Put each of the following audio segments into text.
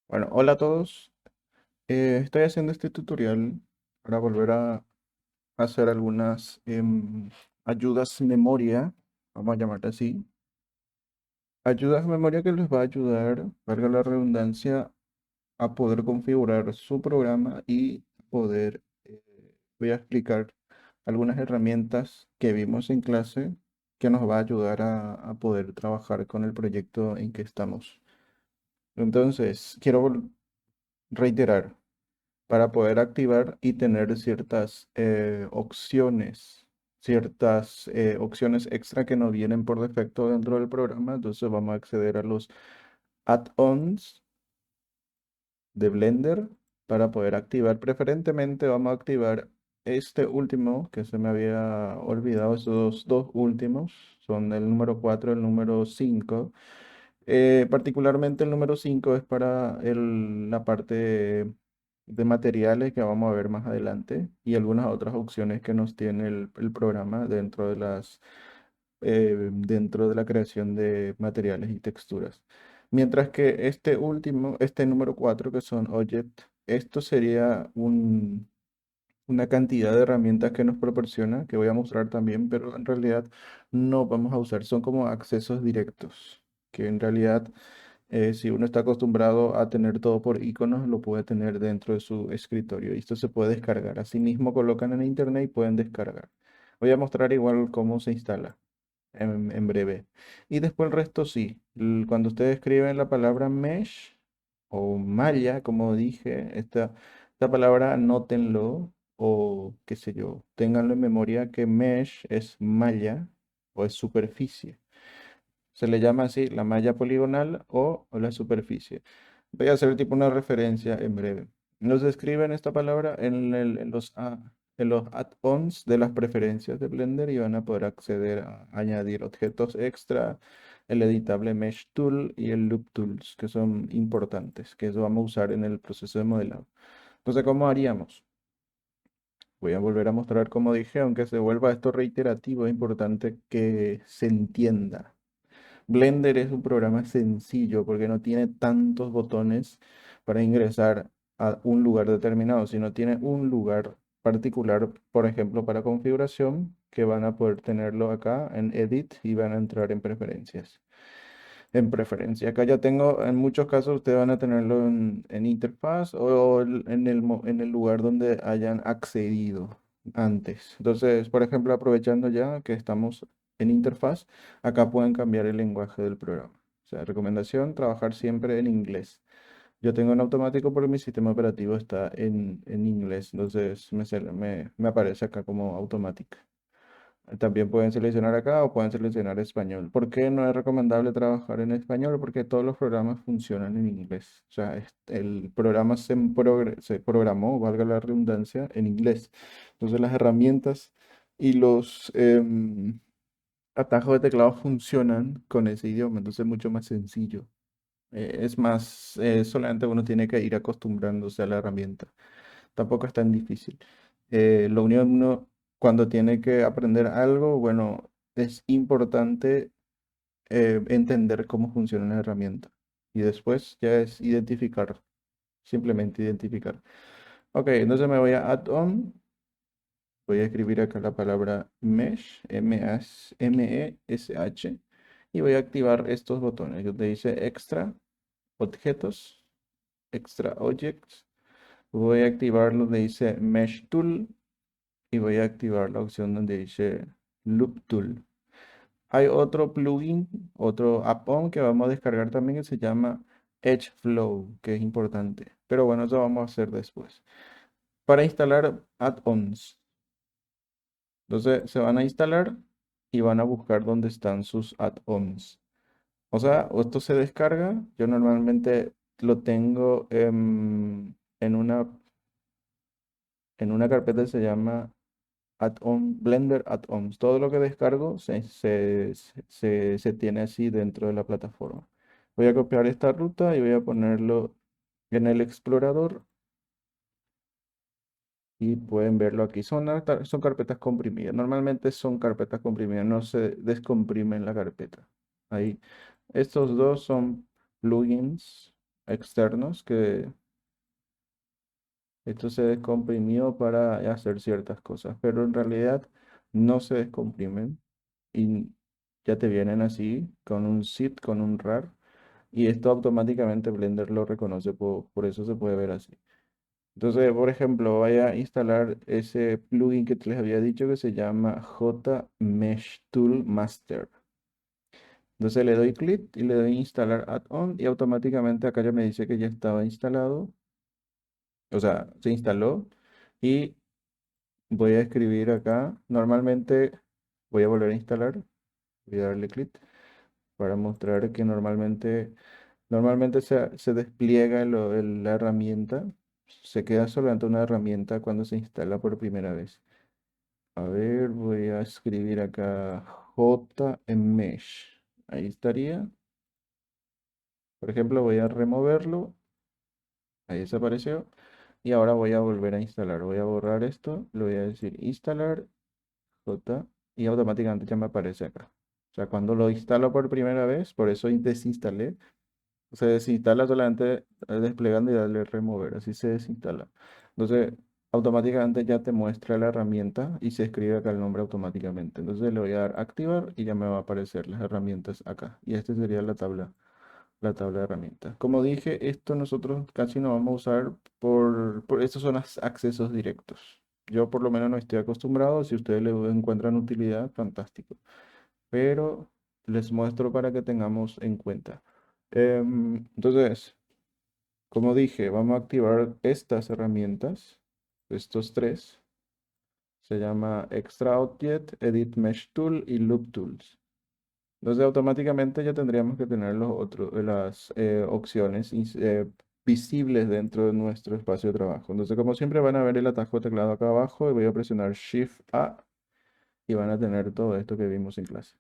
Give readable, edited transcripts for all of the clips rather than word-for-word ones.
Bueno, hola a todos. Estoy haciendo este tutorial para volver a hacer algunas ayudas memoria, vamos a llamarle así. Ayudas memoria que les va a ayudar, valga la redundancia, a poder configurar su programa y poder, voy a explicar algunas herramientas que vimos en clase que nos va a ayudar a poder trabajar con el proyecto en que estamos. Entonces, quiero reiterar. Para poder activar y tener ciertas opciones extra que no vienen por defecto dentro del programa. Entonces vamos a acceder a los add-ons de Blender para poder activar. Preferentemente vamos a activar este último que se me había olvidado, esos dos últimos. Son el número 4 y el número 5. Particularmente el número 5 es para la parte de materiales que vamos a ver más adelante y algunas otras opciones que nos tiene el programa dentro de la creación de materiales y texturas. Mientras que este último, este número 4 que son Object, esto sería una cantidad de herramientas que nos proporciona, que voy a mostrar también, pero en realidad no vamos a usar, son como accesos directos, que en realidad si uno está acostumbrado a tener todo por iconos, lo puede tener dentro de su escritorio y esto se puede descargar. Asimismo, colocan en internet y pueden descargar. Voy a mostrar igual cómo se instala en breve. Y después el resto sí. Cuando ustedes escriben la palabra mesh o malla, como dije, esta palabra anótenlo o qué sé yo, ténganlo en memoria que mesh es malla o es superficie. Se le llama así la malla poligonal o la superficie. Voy a hacer tipo una referencia en breve. Nos describen esta palabra en los add-ons de las preferencias de Blender y van a poder acceder a añadir objetos extra, el editable Mesh Tool y el Loop Tools, que son importantes, que eso vamos a usar en el proceso de modelado. Entonces, ¿cómo haríamos? Voy a volver a mostrar como dije, aunque se vuelva esto reiterativo, es importante que se entienda. Blender es un programa sencillo porque no tiene tantos botones para ingresar a un lugar determinado, sino tiene un lugar particular, por ejemplo, para configuración, que van a poder tenerlo acá en Edit y van a entrar en preferencias. En preferencia, acá ya tengo, en muchos casos ustedes van a tenerlo en interfaz o en el lugar donde hayan accedido antes. Entonces, por ejemplo, aprovechando ya que estamos en interfaz, acá pueden cambiar el lenguaje del programa. O sea, recomendación, trabajar siempre en inglés. Yo tengo en automático porque mi sistema operativo está en inglés, entonces me aparece acá como automática. También pueden seleccionar acá o pueden seleccionar español. ¿Por qué no es recomendable trabajar en español? Porque todos los programas funcionan en inglés. O sea, el programa se programó, valga la redundancia, en inglés. Entonces las herramientas y los atajos de teclado funcionan con ese idioma. Entonces es mucho más sencillo. Es más, solamente uno tiene que ir acostumbrándose a la herramienta. Tampoco es tan difícil. Lo único uno cuando tiene que aprender algo, bueno, es importante entender cómo funciona la herramienta. Y después ya es identificar, simplemente identificar. Ok, entonces me voy a Add-on. Voy a escribir acá la palabra Mesh, M-E-S-H. Y voy a activar estos botones donde dice Extra, Objetos, Extra Objects. Voy a activar donde dice Mesh Tool y voy a activar la opción donde dice Loop Tool. Hay otro plugin, otro add-on que vamos a descargar también que se llama Edge Flow, que es importante. Pero bueno, eso vamos a hacer después. Para instalar add-ons. Entonces se van a instalar y van a buscar dónde están sus add-ons. O sea, esto se descarga. Yo normalmente lo tengo en una carpeta que se llama add-on, Blender add-ons. Todo lo que descargo se tiene así dentro de la plataforma. Voy a copiar esta ruta y voy a ponerlo en el explorador y pueden verlo aquí. Son carpetas comprimidas. Normalmente son carpetas comprimidas, no se descomprimen la carpeta. Ahí. Estos dos son plugins. externos que esto se descomprimió para hacer ciertas cosas, pero en realidad no se descomprimen y ya te vienen así con un zip, con un RAR, y esto automáticamente Blender lo reconoce, por eso se puede ver así. Entonces, por ejemplo, voy a instalar ese plugin que les había dicho que se llama JMesh Tool Master. Entonces le doy clic y le doy instalar add-on y automáticamente acá ya me dice que ya estaba instalado, o sea, se instaló y voy a escribir acá. Normalmente voy a volver a instalar, voy a darle clic para mostrar que normalmente se despliega la herramienta, se queda solamente una herramienta cuando se instala por primera vez. A ver, voy a escribir acá JMesh. Ahí estaría. Por ejemplo, voy a removerlo. Ahí desapareció. Y ahora voy a volver a instalar. Voy a borrar esto. Le voy a decir instalar J. Y automáticamente ya me aparece acá. O sea, cuando lo instalo por primera vez, por eso desinstalé. Se desinstala solamente desplegando y darle remover, así se desinstala. Entonces, automáticamente ya te muestra la herramienta y se escribe acá el nombre automáticamente. Entonces le voy a dar activar y ya me va a aparecer las herramientas acá. Y esta sería la tabla de herramientas. Como dije, esto nosotros casi no vamos a usar por estos son accesos directos. Yo por lo menos no estoy acostumbrado. Si ustedes le encuentran utilidad, fantástico, pero les muestro para que tengamos en cuenta. Entonces, como dije, vamos a activar estas herramientas, estos tres. Se llama Extra Object, Edit Mesh Tool y Loop Tools. Entonces, automáticamente ya tendríamos que tener las opciones visibles dentro de nuestro espacio de trabajo. Entonces, como siempre, van a ver el atajo de teclado acá abajo y voy a presionar Shift A y van a tener todo esto que vimos en clase.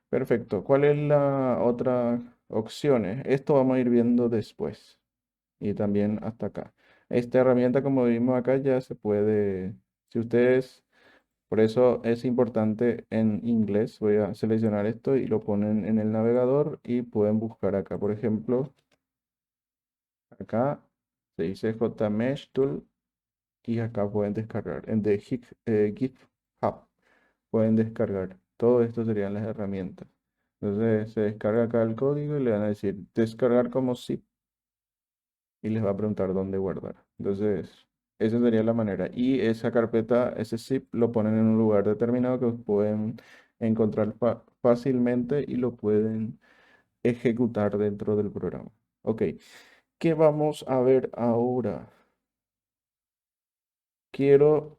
Perfecto. ¿Cuál es la otra opción? Esto vamos a ir viendo después y también hasta acá. Esta herramienta, como vimos acá, ya se puede, si ustedes, por eso es importante en inglés, voy a seleccionar esto y lo ponen en el navegador y pueden buscar acá. Por ejemplo, acá se dice JMesh Tool y acá pueden descargar. En GitHub pueden descargar. Todo esto serían las herramientas. Entonces se descarga acá el código y le van a decir descargar como zip y les va a preguntar dónde guardar. Entonces, esa sería la manera. Y esa carpeta, ese zip, lo ponen en un lugar determinado que pueden encontrar fácilmente y lo pueden ejecutar dentro del programa. Ok, ¿qué vamos a ver ahora? Quiero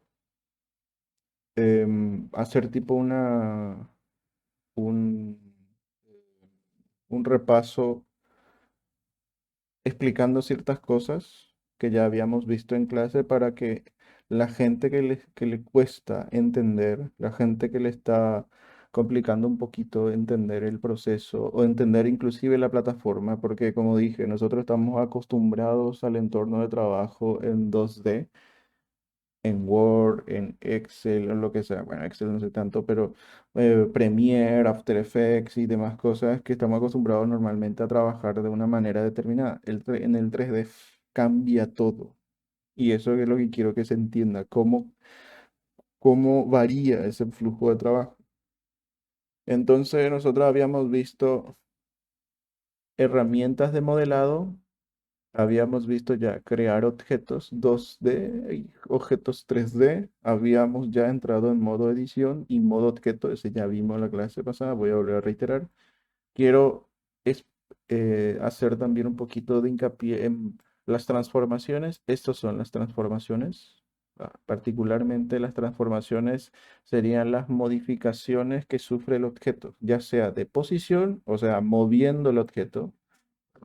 hacer tipo un, un repaso explicando ciertas cosas que ya habíamos visto en clase para que la gente que le cuesta entender, la gente que le está complicando un poquito entender el proceso o entender inclusive la plataforma, porque como dije, nosotros estamos acostumbrados al entorno de trabajo en 2D, en Word, en Excel, en lo que sea. Bueno, Excel no sé tanto, pero Premiere, After Effects y demás cosas que estamos acostumbrados normalmente a trabajar de una manera determinada. En el 3D cambia todo. Y eso es lo que quiero que se entienda, cómo varía ese flujo de trabajo. Entonces, nosotros habíamos visto herramientas de modelado. Habíamos visto ya crear objetos 2D y objetos 3D. Habíamos ya entrado en modo edición y modo objeto. Ese ya vimos la clase pasada. Voy a volver a reiterar. Quiero es- hacer también un poquito de hincapié en las transformaciones. Estas son las transformaciones. Particularmente las transformaciones serían las modificaciones que sufre el objeto, ya sea de posición, o sea, moviendo el objeto,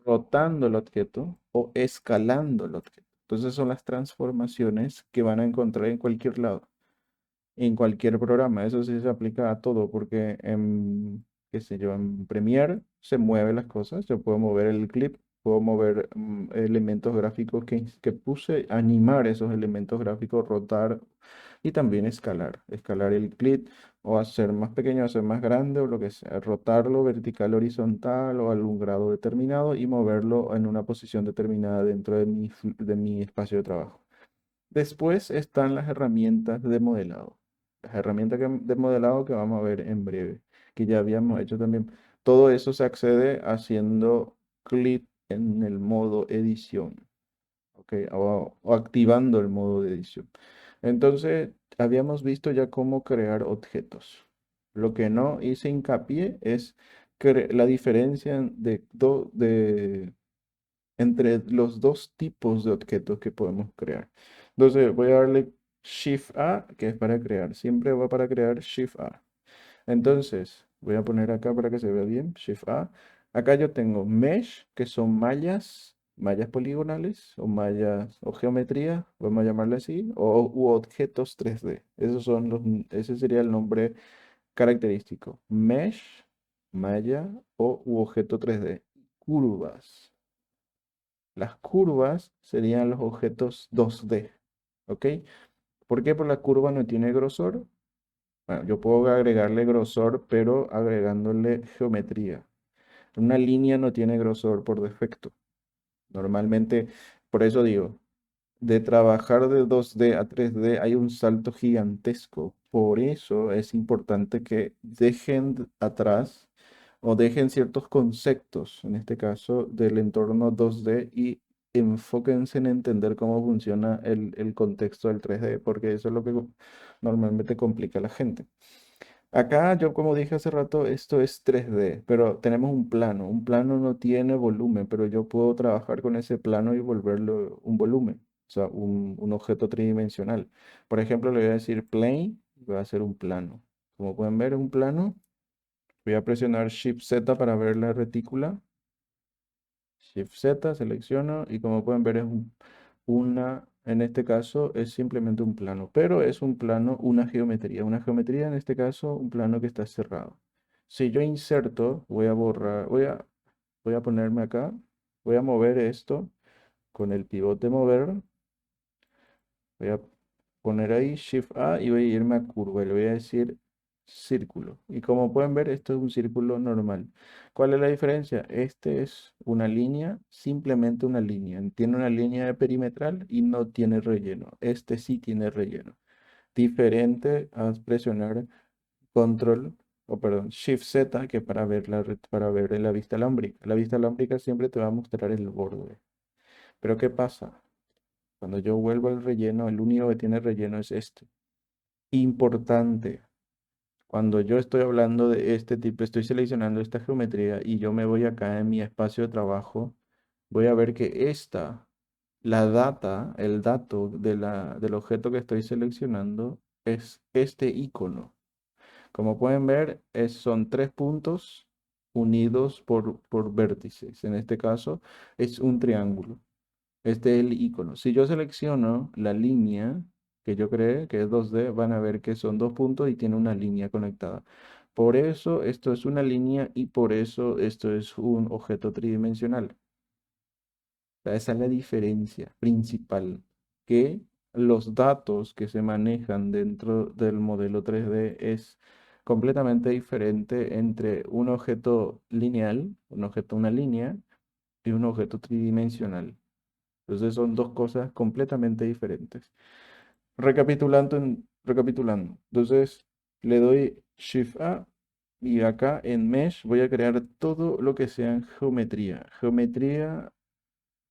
rotando el objeto o escalando el objeto. Entonces son las transformaciones que van a encontrar en cualquier lado, en cualquier programa. Eso sí se aplica a todo porque qué sé yo, en Premiere se mueven las cosas. Yo puedo mover el clip, puedo mover elementos gráficos que puse, animar esos elementos gráficos, rotar y también escalar el grid o hacer más pequeño, hacer más grande o lo que sea, rotarlo vertical, horizontal o a algún grado determinado y moverlo en una posición determinada dentro de mi espacio de trabajo. Después están las herramientas de modelado. Las herramientas de modelado que vamos a ver en breve, que ya habíamos hecho también. Todo eso se accede haciendo clic en el modo edición, ¿ok? O activando el modo de edición. Entonces, habíamos visto ya cómo crear objetos. Lo que no hice hincapié es la diferencia entre los dos tipos de objetos que podemos crear. Entonces voy a darle Shift A, que es para crear. Siempre va para crear Shift A. Entonces voy a poner acá para que se vea bien, Shift A. Acá yo tengo Mesh, que son mallas poligonales o mallas o geometría, vamos a llamarle así, u objetos 3D. Ese sería el nombre característico. Mesh, malla o u objeto 3D. Curvas. Las curvas serían los objetos 2D, ¿ok? ¿Por qué? Porque la curva no tiene grosor. Bueno, yo puedo agregarle grosor, pero agregándole geometría. Una línea no tiene grosor por defecto. Normalmente, por eso digo, de trabajar de 2D a 3D hay un salto gigantesco. Por eso es importante que dejen atrás o dejen ciertos conceptos, en este caso del entorno 2D, y enfóquense en entender cómo funciona el contexto del 3D, porque eso es lo que normalmente complica a la gente. Acá yo como dije hace rato, esto es 3D, pero tenemos un plano. Un plano no tiene volumen, pero yo puedo trabajar con ese plano y volverlo un volumen, o sea, un objeto tridimensional. Por ejemplo, le voy a decir plane y voy a hacer un plano. Como pueden ver, un plano. Voy a presionar Shift Z para ver la retícula. Shift Z, selecciono y como pueden ver es en este caso es simplemente un plano, pero es un plano, una geometría. Una geometría en este caso, un plano que está cerrado. Si yo inserto, voy a borrar, voy a ponerme acá, voy a mover esto con el pivote mover. Voy a poner ahí Shift A y voy a irme a curva y le voy a decir círculo. Y como pueden ver, esto es un círculo normal. ¿Cuál es la diferencia? Este es una línea, simplemente una línea. Tiene una línea de perimetral y no tiene relleno. Este sí tiene relleno. Diferente a presionar control, o perdón, Shift Z, que para ver la vista alámbrica. La vista alámbrica siempre te va a mostrar el borde. Pero ¿qué pasa? Cuando yo vuelvo al relleno, el único que tiene relleno es este. Importante. Cuando yo estoy hablando de este tipo, estoy seleccionando esta geometría y yo me voy acá en mi espacio de trabajo, voy a ver que la data, el dato del objeto que estoy seleccionando es este icono. Como pueden ver, son tres puntos unidos por vértices. En este caso, es un triángulo. Este es el icono. Si yo selecciono la línea que yo creé, que es 2D, van a ver que son dos puntos y tiene una línea conectada. Por eso esto es una línea y por eso esto es un objeto tridimensional. O sea, esa es la diferencia principal, que los datos que se manejan dentro del modelo 3D es completamente diferente entre un objeto lineal, un objeto, una línea, y un objeto tridimensional. Entonces son dos cosas completamente diferentes. Recapitulando. Entonces le doy Shift A y acá en Mesh voy a crear todo lo que sea en geometría. Geometría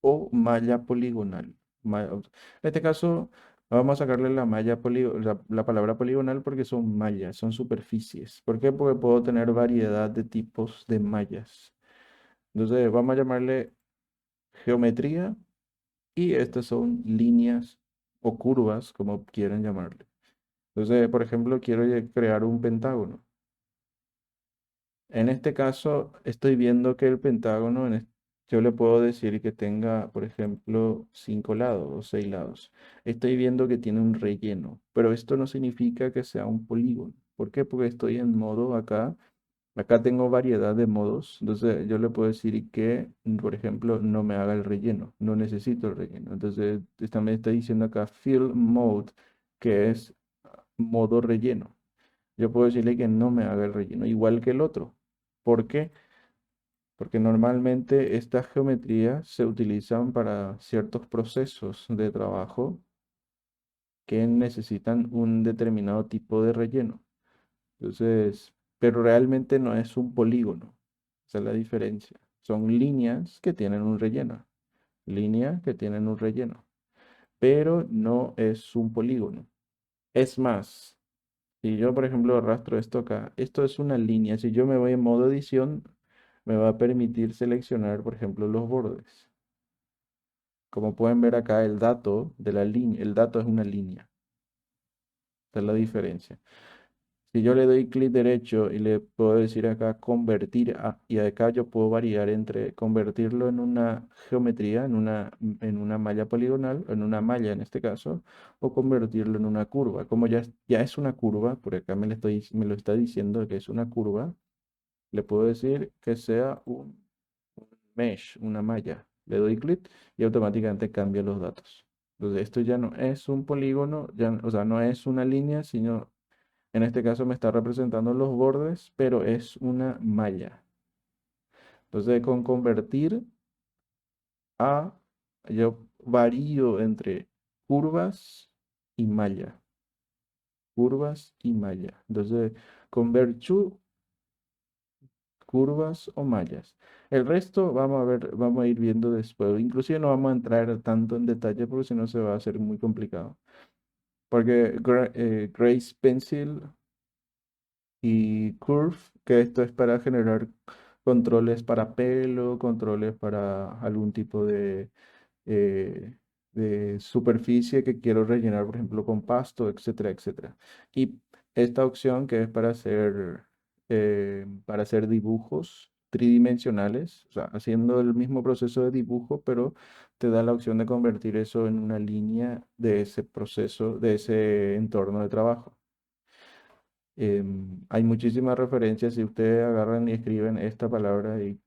o malla poligonal. En este caso vamos a sacarle la palabra poligonal porque son mallas, son superficies. ¿Por qué? Porque puedo tener variedad de tipos de mallas. Entonces vamos a llamarle geometría y estas son líneas o curvas, como quieran llamarle. Entonces, por ejemplo, quiero crear un pentágono. En este caso, estoy viendo que el pentágono, yo le puedo decir que tenga, por ejemplo, 5 lados o 6 lados. Estoy viendo que tiene un relleno, pero esto no significa que sea un polígono. ¿Por qué? Porque estoy en modo acá. Acá tengo variedad de modos, entonces yo le puedo decir que, por ejemplo, no me haga el relleno, no necesito el relleno. Entonces, me está diciendo acá Fill Mode, que es modo relleno. Yo puedo decirle que no me haga el relleno igual que el otro. ¿Por qué? Porque normalmente estas geometrías se utilizan para ciertos procesos de trabajo que necesitan un determinado tipo de relleno. Entonces, pero realmente no es un polígono. Esa es la diferencia. Son líneas que tienen un relleno. Líneas que tienen un relleno. Pero no es un polígono. Es más, si yo, por ejemplo, arrastro esto acá, esto es una línea. Si yo me voy en modo edición, me va a permitir seleccionar, por ejemplo, los bordes. Como pueden ver acá, el dato de la línea, el dato es una línea. Esta es la diferencia. Si yo le doy clic derecho y le puedo decir acá convertir a, y acá yo puedo variar entre convertirlo en una geometría, en una malla poligonal, en una malla en este caso, o convertirlo en una curva. Como ya es una curva, por acá me lo está diciendo que es una curva, le puedo decir que sea un mesh, una malla. Le doy clic y automáticamente cambia los datos. Entonces esto ya no es un polígono, ya, o sea, no es una línea, sino en este caso me está representando los bordes, pero es una malla. Entonces, con convertir a, yo varío entre curvas y malla. Curvas y malla. Entonces, convert to curvas o mallas. El resto vamos a ver, vamos a ir viendo después. Inclusive no vamos a entrar tanto en detalle porque si no se va a hacer muy complicado. Porque Grace Pencil y Curve, que esto es para generar controles para pelo, controles para algún tipo eh, de superficie que quiero rellenar, por ejemplo, con pasto, etcétera, etcétera. Y esta opción que es para hacer dibujos tridimensionales, o sea, haciendo el mismo proceso de dibujo, pero te da la opción de convertir eso en una línea de ese proceso, de ese entorno de trabajo. Hay muchísimas referencias. Si ustedes agarran y escriben esta palabra y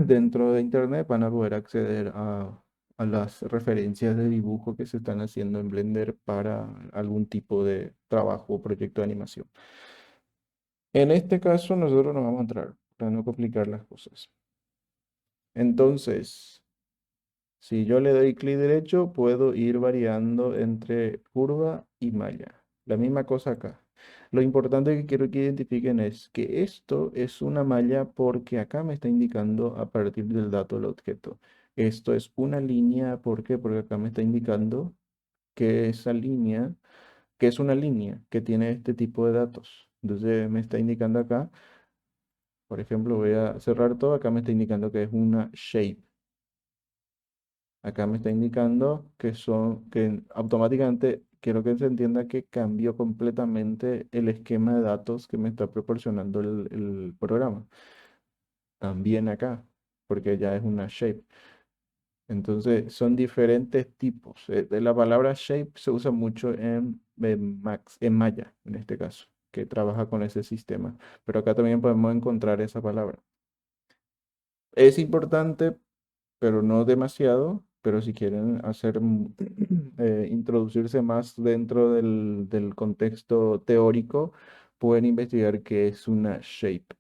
dentro de internet van a poder acceder a las referencias de dibujo que se están haciendo en Blender para algún tipo de trabajo o proyecto de animación. En este caso, nosotros no vamos a entrar para no complicar las cosas. Entonces, si yo le doy clic derecho, puedo ir variando entre curva y malla. La misma cosa acá. Lo importante que quiero que identifiquen es que esto es una malla porque acá me está indicando a partir del dato del objeto. Esto es una línea, ¿por qué? Porque acá me está indicando que esa línea, que es una línea que tiene este tipo de datos. Entonces me está indicando acá, por ejemplo, voy a cerrar todo, acá me está indicando que es una shape. Acá me está indicando que automáticamente quiero que se entienda que cambió completamente el esquema de datos que me está proporcionando el programa. También acá, porque ya es una shape. Entonces, son diferentes tipos. De la palabra shape se usa mucho en Maya, en este caso, que trabaja con ese sistema. Pero acá también podemos encontrar esa palabra. Es importante pero no demasiado, pero si quieren introducirse más dentro del contexto teórico, pueden investigar qué es una shape.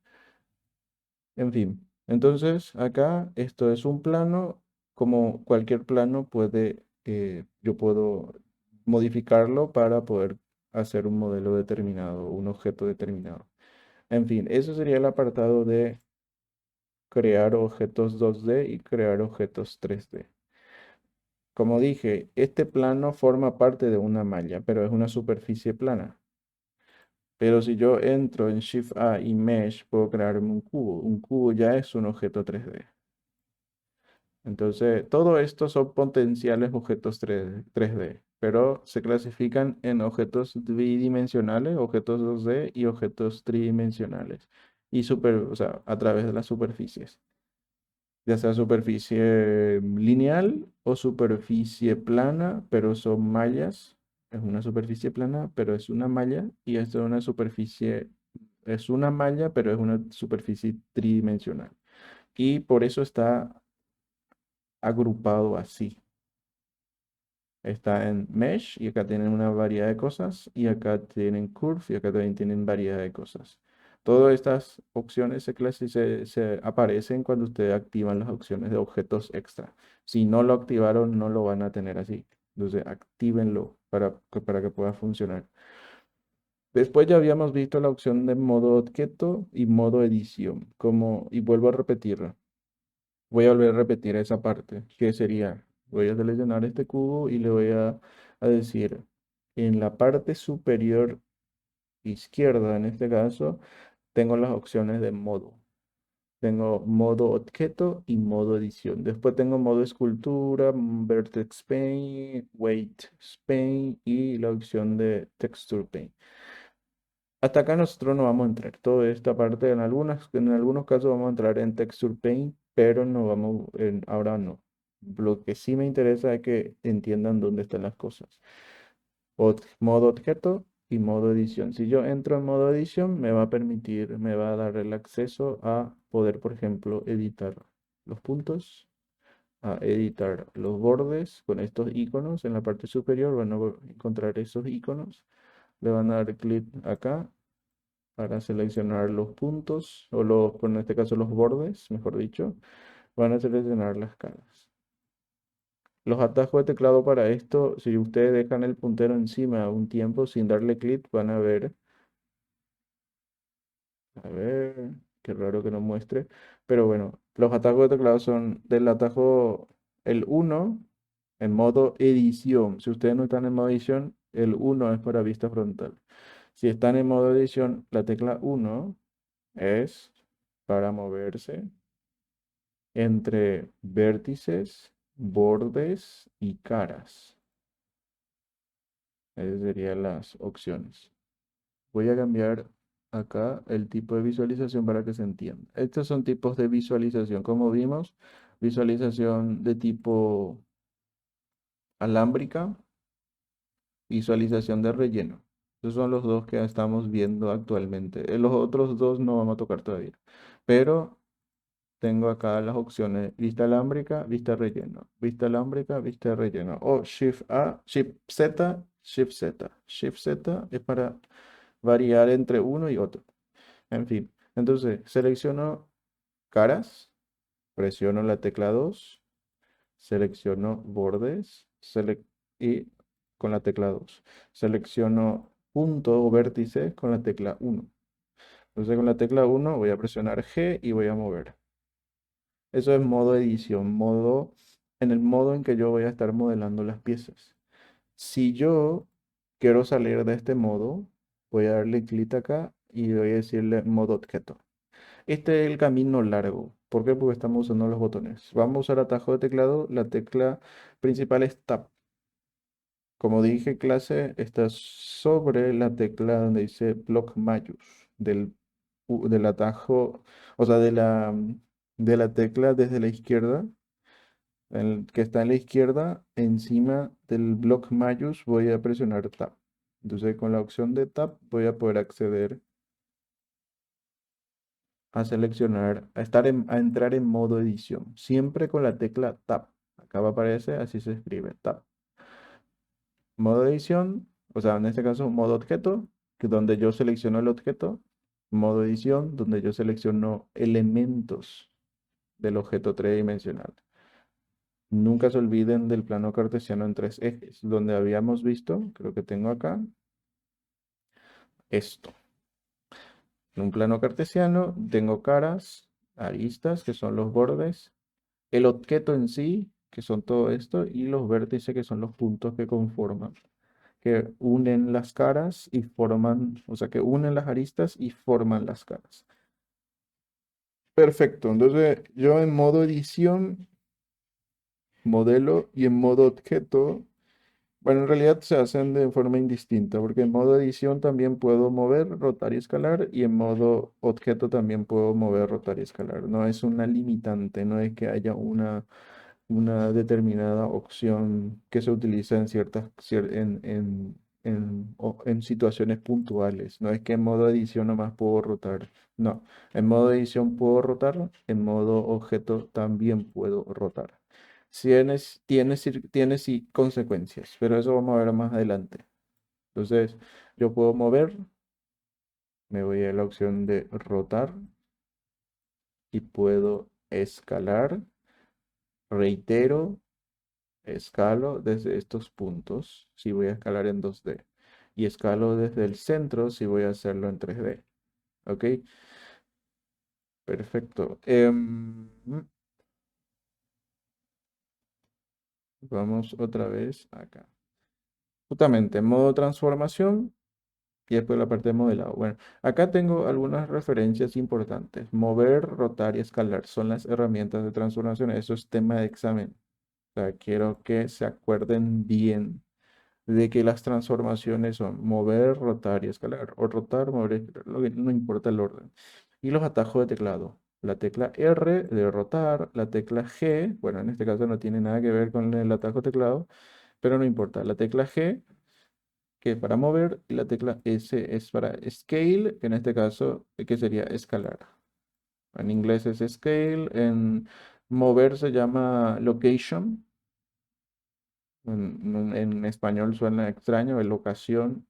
En fin, entonces acá esto es un plano, como cualquier plano yo puedo modificarlo para poder hacer un modelo determinado, un objeto determinado. En fin, eso sería el apartado de crear objetos 2D y crear objetos 3D. Como dije, este plano forma parte de una malla, pero es una superficie plana. Pero si yo entro en Shift A y Mesh, puedo crearme un cubo. Un cubo ya es un objeto 3D. Entonces, todo esto son potenciales objetos 3D, pero se clasifican en objetos bidimensionales, objetos 2D y objetos tridimensionales. O sea, a través de las superficies. Ya sea superficie lineal o superficie plana, pero son mallas. Es una superficie plana, pero es una malla. Y esto es una superficie, es una malla, pero es una superficie tridimensional. Y por eso está agrupado así. Está en Mesh y acá tienen una variedad de cosas y acá tienen Curve y acá también tienen variedad de cosas. Todas estas opciones se aparecen cuando ustedes activan las opciones de objetos extra. Si no lo activaron, no lo van a tener así. Entonces, actívenlo para que pueda funcionar. Después ya habíamos visto la opción de modo objeto y modo edición. Y vuelvo a repetirlo. Voy a volver a repetir esa parte, que sería, voy a seleccionar este cubo y le voy a decir, en la parte superior izquierda, en este caso, tengo las opciones de modo. Tengo modo objeto y modo edición. Después tengo modo escultura, vertex paint, weight paint y la opción de texture paint. Hasta acá nosotros no vamos a entrar. Toda esta parte, en algunos casos vamos a entrar en Texture Paint, pero no vamos, ahora no. Lo que sí me interesa es que entiendan dónde están las cosas. Modo objeto y modo edición. Si yo entro en modo edición, me va a permitir, me va a dar el acceso a poder, por ejemplo, editar los puntos, a editar los bordes con estos iconos. En la parte superior van a encontrar esos iconos. Le van a dar clic acá para seleccionar los puntos, en este caso los bordes, mejor dicho, van a seleccionar las caras. Los atajos de teclado para esto, si ustedes dejan el puntero encima un tiempo sin darle clic, van a ver, qué raro que no muestre, pero bueno, los atajos de teclado son del atajo el uno en modo edición. Si ustedes no están en modo edición, el uno es para vista frontal. Si están en modo edición, la tecla uno es para moverse entre vértices, bordes y caras. Esas serían las opciones. Voy a cambiar acá el tipo de visualización para que se entienda. Estos son tipos de visualización. Como vimos, visualización de tipo alámbrica, visualización de relleno. Esos son los dos que estamos viendo actualmente. Los otros dos no vamos a tocar todavía. Pero tengo acá las opciones vista alámbrica, vista relleno, vista alámbrica, vista relleno, o Shift A, Shift Z, Shift Z. Shift Z es para variar entre uno y otro. En fin, entonces selecciono caras, presiono la tecla 2, selecciono bordes y con la tecla 2. Selecciono punto o vértice con la tecla 1. Entonces con la tecla 1 voy a presionar G y voy a mover. Eso es modo edición, en el modo en que yo voy a estar modelando las piezas. Si yo quiero salir de este modo, voy a darle clic acá y voy a decirle modo objeto. Este es el camino largo. ¿Por qué? Porque estamos usando los botones. Vamos a usar atajo de teclado. La tecla principal es Tab. Como dije, clase está sobre la tecla donde dice Block Majus del atajo, o sea, de la tecla desde la izquierda, el que está en la izquierda, encima del block Majus, voy a presionar Tab. Entonces, con la opción de Tab voy a poder acceder a seleccionar, a entrar en modo edición, siempre con la tecla Tab. Acá va a aparecer, así se escribe, Tab. Modo edición, o sea, en este caso, modo objeto, que donde yo selecciono el objeto. Modo edición, donde yo selecciono elementos del objeto tridimensional. Nunca se olviden del plano cartesiano en tres ejes, donde habíamos visto, creo que tengo acá, esto. En un plano cartesiano tengo caras, aristas, que son los bordes, el objeto en sí, que son todo esto, y los vértices, que son los puntos que conforman, que unen las caras y forman, o sea, que unen las aristas y forman las caras. Perfecto, entonces yo en modo edición, modelo y en modo objeto. Bueno, en realidad se hacen de forma indistinta, porque en modo edición también puedo mover, rotar y escalar, y en modo objeto también puedo mover, rotar y escalar. No es una limitante, no es que haya una determinada opción que se utiliza en en situaciones puntuales. No es que en modo edición nomás puedo rotar. No, en modo edición puedo rotar, en modo objeto también puedo rotar. tiene sí consecuencias, pero eso vamos a ver más adelante. Entonces, yo puedo mover, me voy a la opción de rotar y puedo escalar, reitero, escalo desde estos puntos si voy a escalar en 2D y escalo desde el centro si voy a hacerlo en 3D. ¿Ok? Perfecto. Vamos otra vez acá. Justamente, modo transformación y después la parte de modelado. Bueno, acá tengo algunas referencias importantes. Mover, rotar y escalar son las herramientas de transformación. Eso es tema de examen. O sea, quiero que se acuerden bien de que las transformaciones son mover, rotar y escalar. O rotar, mover, y escalar, no importa el orden. Y los atajos de teclado. La tecla R de rotar, la tecla G, bueno, en este caso no tiene nada que ver con el atajo de teclado, pero no importa. La tecla G, que es para mover, y la tecla S es para scale, que en este caso, que sería escalar. En inglés es scale, en mover se llama location. En español suena extraño, el locación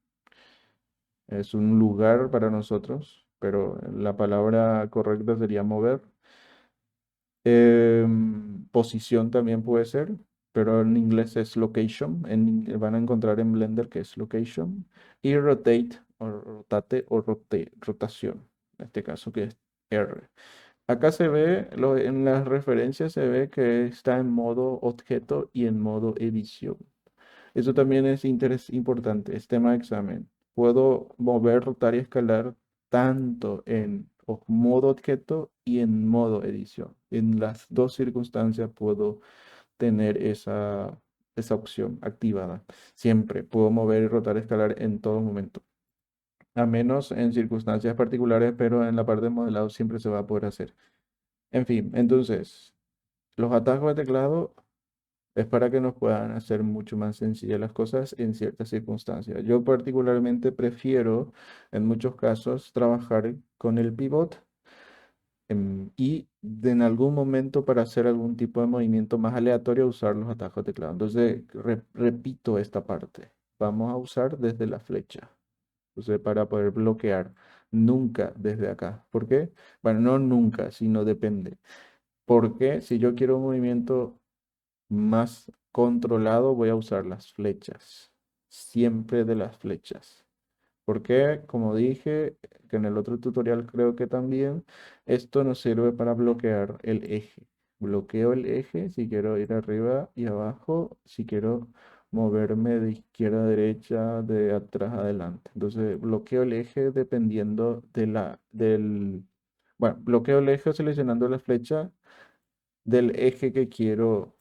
es un lugar para nosotros, pero la palabra correcta sería mover. Posición también puede ser, pero en inglés es location. Van a encontrar en Blender que es location. Y rotate o rotate o rotación. En este caso que es R. Acá se ve, en las referencias se ve que está en modo objeto y en modo edición. Eso también es importante, es tema de examen. Puedo mover, rotar y escalar tanto en modo objeto y en modo edición. En las dos circunstancias puedo tener esa opción activada. Siempre puedo mover, rotar, escalar en todo momento. A menos en circunstancias particulares, pero en la parte de modelado siempre se va a poder hacer. En fin, entonces, los atajos de teclado es para que nos puedan hacer mucho más sencillas las cosas en ciertas circunstancias. Yo particularmente prefiero, en muchos casos, trabajar con el pivot en algún momento para hacer algún tipo de movimiento más aleatorio usar los atajos de teclado. Entonces, repito esta parte. Vamos a usar desde la flecha. Entonces, para poder bloquear, nunca desde acá. ¿Por qué? Bueno, no nunca, sino depende. Porque si yo quiero un movimiento más controlado, voy a usar las flechas. Siempre de las flechas. Porque, como dije, que en el otro tutorial creo que también, esto nos sirve para bloquear el eje. Bloqueo el eje si quiero ir arriba y abajo, si quiero moverme de izquierda a derecha, de atrás a adelante. Entonces, bloqueo el eje dependiendo bueno, bloqueo el eje seleccionando la flecha del eje que quiero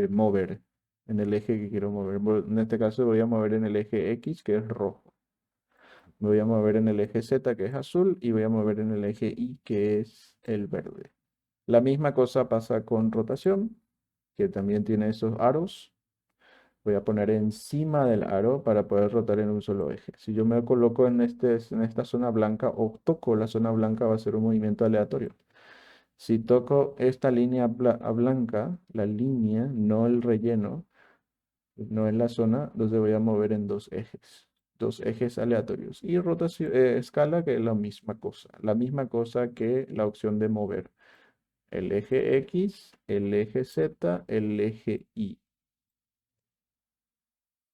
mover, en el eje que quiero mover. En este caso voy a mover en el eje X, que es rojo. Me voy a mover en el eje Z, que es azul, y voy a mover en el eje Y, que es el verde. La misma cosa pasa con rotación, que también tiene esos aros. Voy a poner encima del aro para poder rotar en un solo eje. Si yo me coloco en esta zona blanca o toco la zona blanca, va a ser un movimiento aleatorio. Si toco esta línea blanca, la línea, no el relleno, no en la zona, entonces voy a mover en dos ejes aleatorios. Y rotación, escala, que es la misma cosa que la opción de mover. El eje X, el eje Z, el eje Y.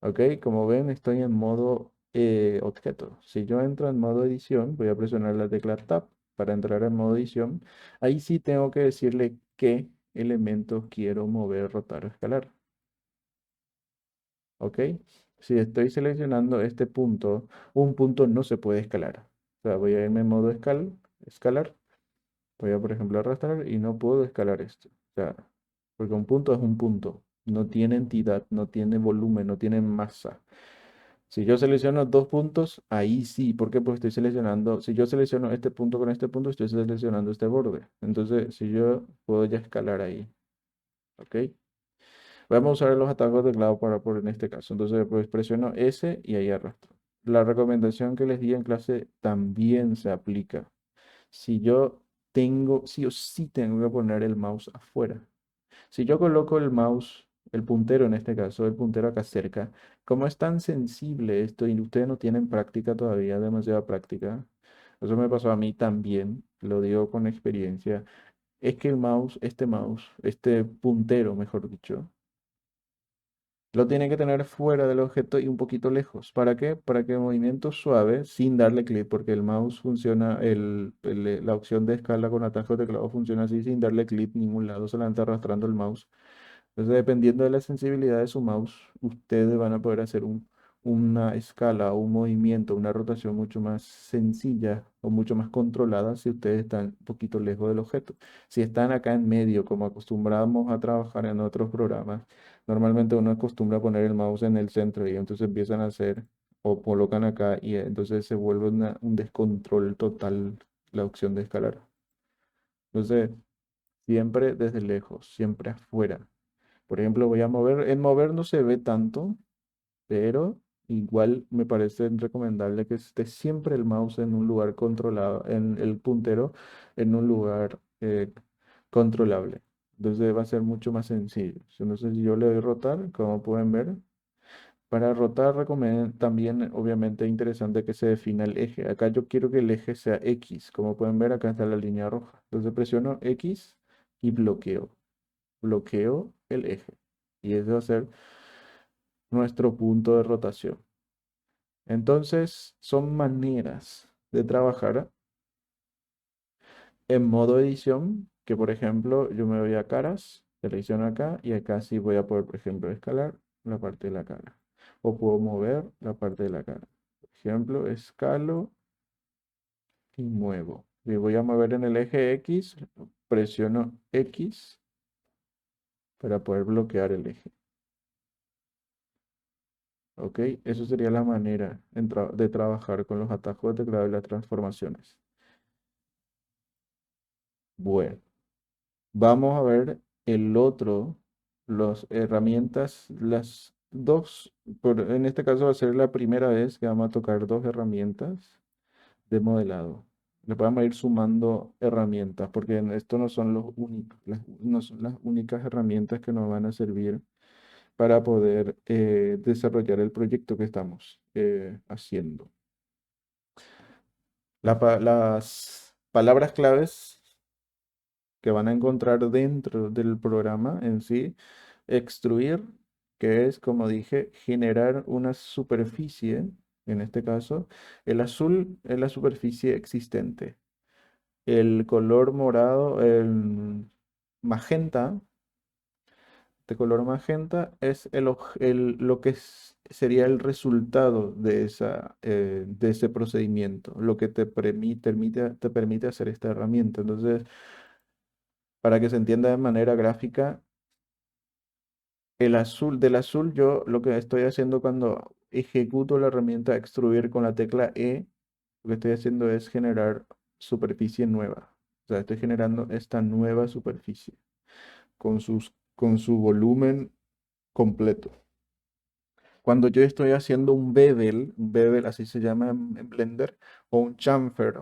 ¿Ok? Como ven, estoy en modo objeto. Si yo entro en modo edición, voy a presionar la tecla Tab para entrar en modo edición. Ahí sí tengo que decirle qué elementos quiero mover, rotar o escalar. ¿Ok? Si estoy seleccionando este punto, un punto no se puede escalar. O sea, voy a irme en modo escalar. Voy a, por ejemplo, arrastrar y no puedo escalar esto. O sea, porque un punto es un punto. No tiene entidad, no tiene volumen, no tiene masa. Si yo selecciono dos puntos, ahí sí. ¿Por qué? Porque estoy seleccionando, si yo selecciono este punto con este punto, estoy seleccionando este borde. Entonces, si yo puedo ya escalar ahí. ¿Ok? Vamos a usar los atajos de teclado para por en este caso. Entonces, pues presiono S y ahí arrastro. La recomendación que les di en clase también se aplica. Si yo tengo, sí o sí tengo que poner el mouse afuera. Si yo coloco el mouse, el puntero en este caso, el puntero acá cerca, como es tan sensible esto y ustedes no tienen práctica todavía, demasiada práctica, eso me pasó a mí también, lo digo con experiencia, es que el mouse, este puntero, mejor dicho, lo tiene que tener fuera del objeto y un poquito lejos. ¿Para qué? Para que el movimiento suave, sin darle clic, porque el mouse funciona, la opción de escala con atajo de teclado funciona así, sin darle clic en ningún lado, solamente arrastrando el mouse. Entonces, dependiendo de la sensibilidad de su mouse, ustedes van a poder hacer una escala o un movimiento, una rotación mucho más sencilla o mucho más controlada si ustedes están un poquito lejos del objeto. Si están acá en medio, como acostumbramos a trabajar en otros programas, normalmente uno acostumbra a poner el mouse en el centro y entonces empiezan a hacer o colocan acá y entonces se vuelve un descontrol total la opción de escalar. Entonces, siempre desde lejos, siempre afuera. Por ejemplo, voy a mover, en mover no se ve tanto, pero igual me parece recomendable que esté siempre el mouse en un lugar controlado, en el puntero en un lugar controlable. Entonces va a ser mucho más sencillo. Entonces, si yo le doy rotar, como pueden ver, para rotar también, obviamente, interesante que se defina el eje. Acá yo quiero que el eje sea X. Como pueden ver, acá está la línea roja. Entonces presiono X y bloqueo el eje. Y ese va a ser nuestro punto de rotación. Entonces, son maneras de trabajar en modo edición, que por ejemplo, yo me voy a caras, selecciono acá y acá sí voy a poder, por ejemplo, escalar la parte de la cara. O puedo mover la parte de la cara. Por ejemplo, escalo y muevo. Y voy a mover en el eje X, presiono X para poder bloquear el eje. ¿Ok? Eso sería la manera de trabajar con los atajos de teclado y las transformaciones. Bueno, vamos a ver el otro, las herramientas, las dos, en este caso va a ser la primera vez que vamos a tocar dos herramientas de modelado. Le vamos a ir sumando herramientas, porque esto no son los únicos, no son las únicas herramientas que nos van a servir para poder desarrollar el proyecto que estamos haciendo. Las palabras claves que van a encontrar dentro del programa en sí, extruir, que es, como dije, generar una superficie, en este caso, el azul es la superficie existente, el color morado, el magenta, de color magenta es lo que sería el resultado de ese procedimiento, lo que te permite hacer esta herramienta. Entonces, para que se entienda de manera gráfica, del azul yo lo que estoy haciendo cuando ejecuto la herramienta extruir con la tecla E, lo que estoy haciendo es generar superficie nueva. O sea, estoy generando esta nueva superficie con su volumen completo. Cuando yo estoy haciendo un bevel así se llama en Blender, o un chamfer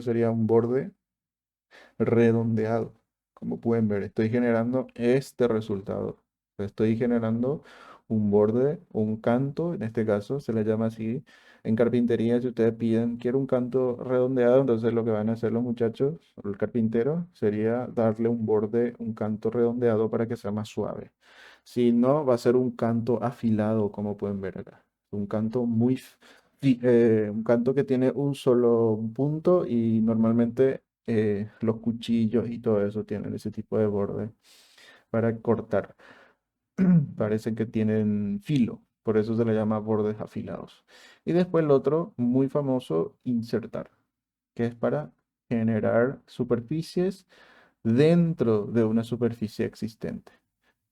sería un borde redondeado. Como pueden ver, estoy generando este resultado. Estoy generando un borde o un canto, en este caso se le llama así. En carpintería, si ustedes piden, quiero un canto redondeado, entonces lo que van a hacer los muchachos, o el carpintero, sería darle un borde, un canto redondeado para que sea más suave. Si no, va a ser un canto afilado, como pueden ver acá. Un canto un canto que tiene un solo punto y normalmente los cuchillos y todo eso tienen ese tipo de borde para cortar. Parecen que tienen filo, por eso se le llama bordes afilados. Y después el otro, muy famoso, insertar, que es para generar superficies dentro de una superficie existente.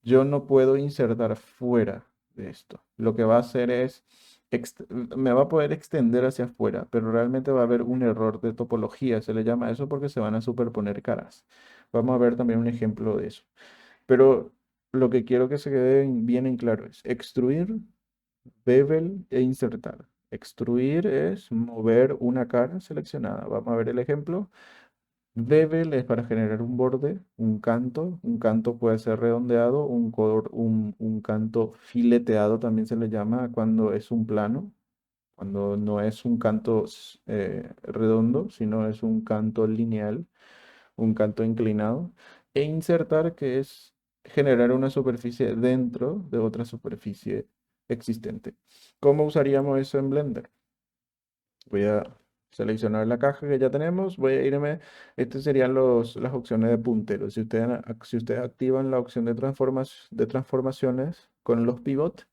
Yo no puedo insertar fuera de esto. Lo que va a hacer es, me va a poder extender hacia afuera, pero realmente va a haber un error de topología. Se le llama eso porque se van a superponer caras. Vamos a ver también un ejemplo de eso. Pero lo que quiero que se quede bien en claro es extruir, bevel e insertar. Extruir es mover una cara seleccionada. Vamos a ver el ejemplo. Bevel es para generar un borde, un canto. Un canto puede ser redondeado, un canto fileteado también se le llama cuando es un plano, cuando no es un canto redondo, sino es un canto lineal, un canto inclinado. E insertar, que es generar una superficie dentro de otra superficie existente. ¿Cómo usaríamos eso en Blender? Voy a seleccionar la caja que ya tenemos. Voy a irme. Estas serían las opciones de puntero. Si ustedes activan la opción de transformaciones con los pivot,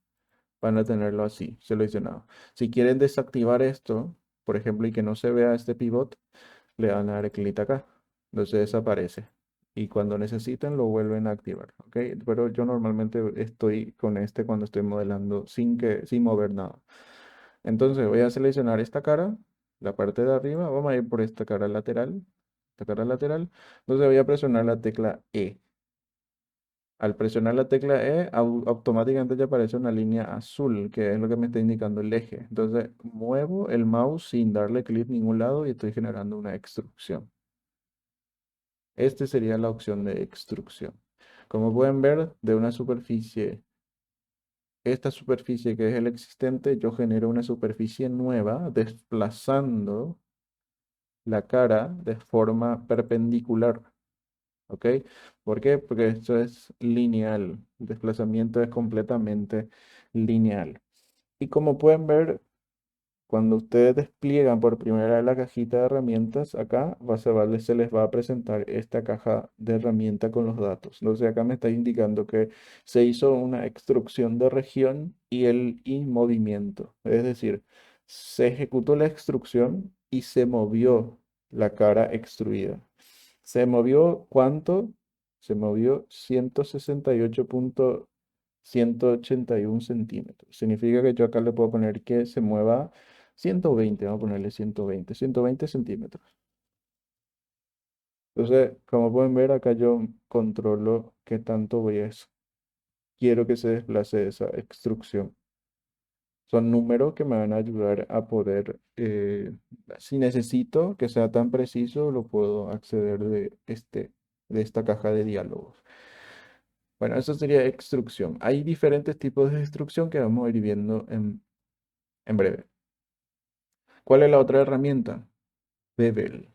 van a tenerlo así, seleccionado. Si quieren desactivar esto, por ejemplo, y que no se vea este pivot, le van a dar clic acá. Entonces desaparece. Y cuando necesiten lo vuelven a activar. ¿Ok? Pero yo normalmente estoy con este cuando estoy modelando sin mover nada. Entonces voy a seleccionar esta cara, la parte de arriba. Vamos a ir por esta cara lateral. Esta cara lateral. Entonces voy a presionar la tecla E. Al presionar la tecla E, automáticamente ya aparece una línea azul, que es lo que me está indicando el eje. Entonces muevo el mouse sin darle clic en ningún lado y estoy generando una extrusión. Esta sería la opción de extrusión. Como pueden ver, de una superficie, esta superficie que es el existente, yo genero una superficie nueva desplazando la cara de forma perpendicular. ¿Ok? ¿Por qué? Porque esto es lineal. El desplazamiento es completamente lineal. Y como pueden ver, cuando ustedes despliegan por primera vez la cajita de herramientas, acá se les va a presentar esta caja de herramientas con los datos. Entonces acá me está indicando que se hizo una extrusión de región y movimiento. Es decir, se ejecutó la extrusión y se movió la cara extruida. ¿Se movió cuánto? Se movió 168,181 centímetros. Significa que yo acá le puedo poner que se mueva 120, vamos a ponerle 120 centímetros. Entonces, como pueden ver, acá yo controlo qué tanto quiero que se desplace esa extrusión. Son números que me van a ayudar a poder, si necesito que sea tan preciso, lo puedo acceder de esta caja de diálogos. Bueno, eso sería extrusión. Hay diferentes tipos de extrusión que vamos a ir viendo en breve. ¿Cuál es la otra herramienta? Bevel.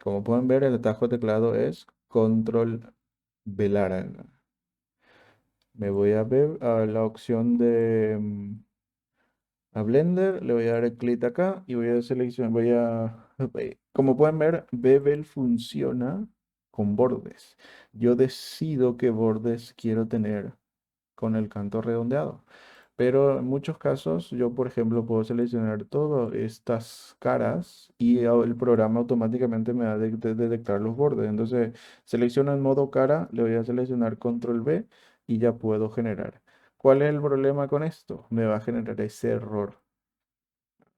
Como pueden ver, el atajo de teclado es Control V larga. Me voy a la opción de a Blender, le voy a dar el clic acá y voy a seleccionar, como pueden ver, Bevel funciona con bordes. Yo decido qué bordes quiero tener con el canto redondeado. Pero en muchos casos, yo por ejemplo puedo seleccionar todas estas caras y el programa automáticamente me va a detectar los bordes. Entonces, selecciono en modo cara, le voy a seleccionar control V y ya puedo generar. ¿Cuál es el problema con esto? Me va a generar ese error.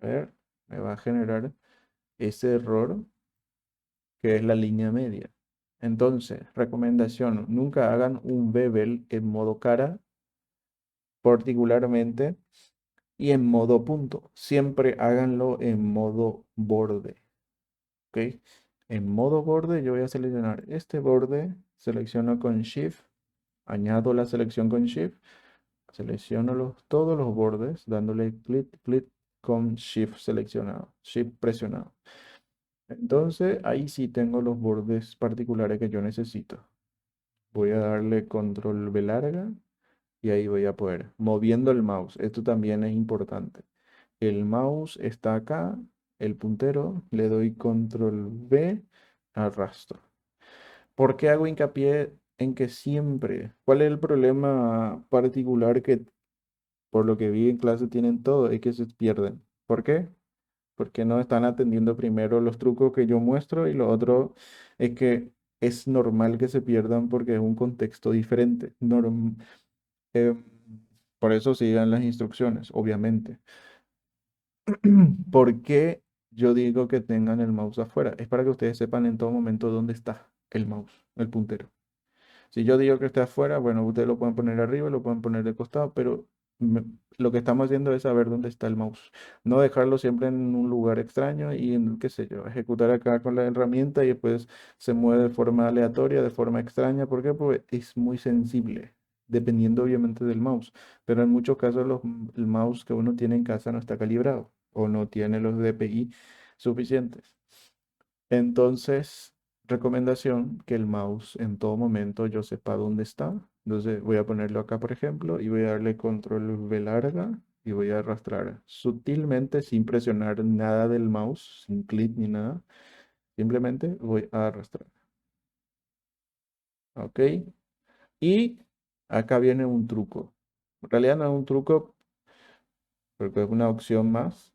A ver, me va a generar ese error que es la línea media. Entonces, recomendación, nunca hagan un bevel en modo cara, particularmente y en modo punto. Siempre háganlo en modo borde. ¿Ok? En modo borde yo voy a seleccionar este borde, selecciono con Shift, añado la selección con Shift, selecciono todos los bordes dándole clic con Shift seleccionado, Shift presionado. Entonces ahí sí tengo los bordes particulares que yo necesito. Voy a darle control V larga y ahí voy a poder, moviendo el mouse. Esto también es importante. El mouse está acá, el puntero, le doy control V, arrastro. ¿Por qué hago hincapié en que siempre? ¿Cuál es el problema particular que por lo que vi en clase tienen todo? Es que se pierden. ¿Por qué? Porque no están atendiendo primero los trucos que yo muestro y lo otro es que es normal que se pierdan porque es un contexto diferente. Eh, por eso sigan las instrucciones, obviamente. ¿Por qué yo digo que tengan el mouse afuera? Es para que ustedes sepan en todo momento dónde está el mouse, el puntero. Si yo digo que está afuera, bueno, ustedes lo pueden poner arriba, lo pueden poner de costado, pero me- lo que estamos haciendo es saber dónde está el mouse. No dejarlo siempre en un lugar extraño y, qué sé yo, ejecutar acá con la herramienta y después se mueve de forma aleatoria, de forma extraña. ¿Por qué? Porque es muy sensible, dependiendo obviamente del mouse. Pero en muchos casos el mouse que uno tiene en casa no está calibrado o no tiene los DPI suficientes. Entonces, recomendación que el mouse en todo momento yo sepa dónde está. Entonces voy a ponerlo acá, por ejemplo, y voy a darle control V larga y voy a arrastrar sutilmente sin presionar nada del mouse, sin clic ni nada. Simplemente voy a arrastrar. ¿Ok? Y acá viene un truco. En realidad no es un truco porque es una opción más.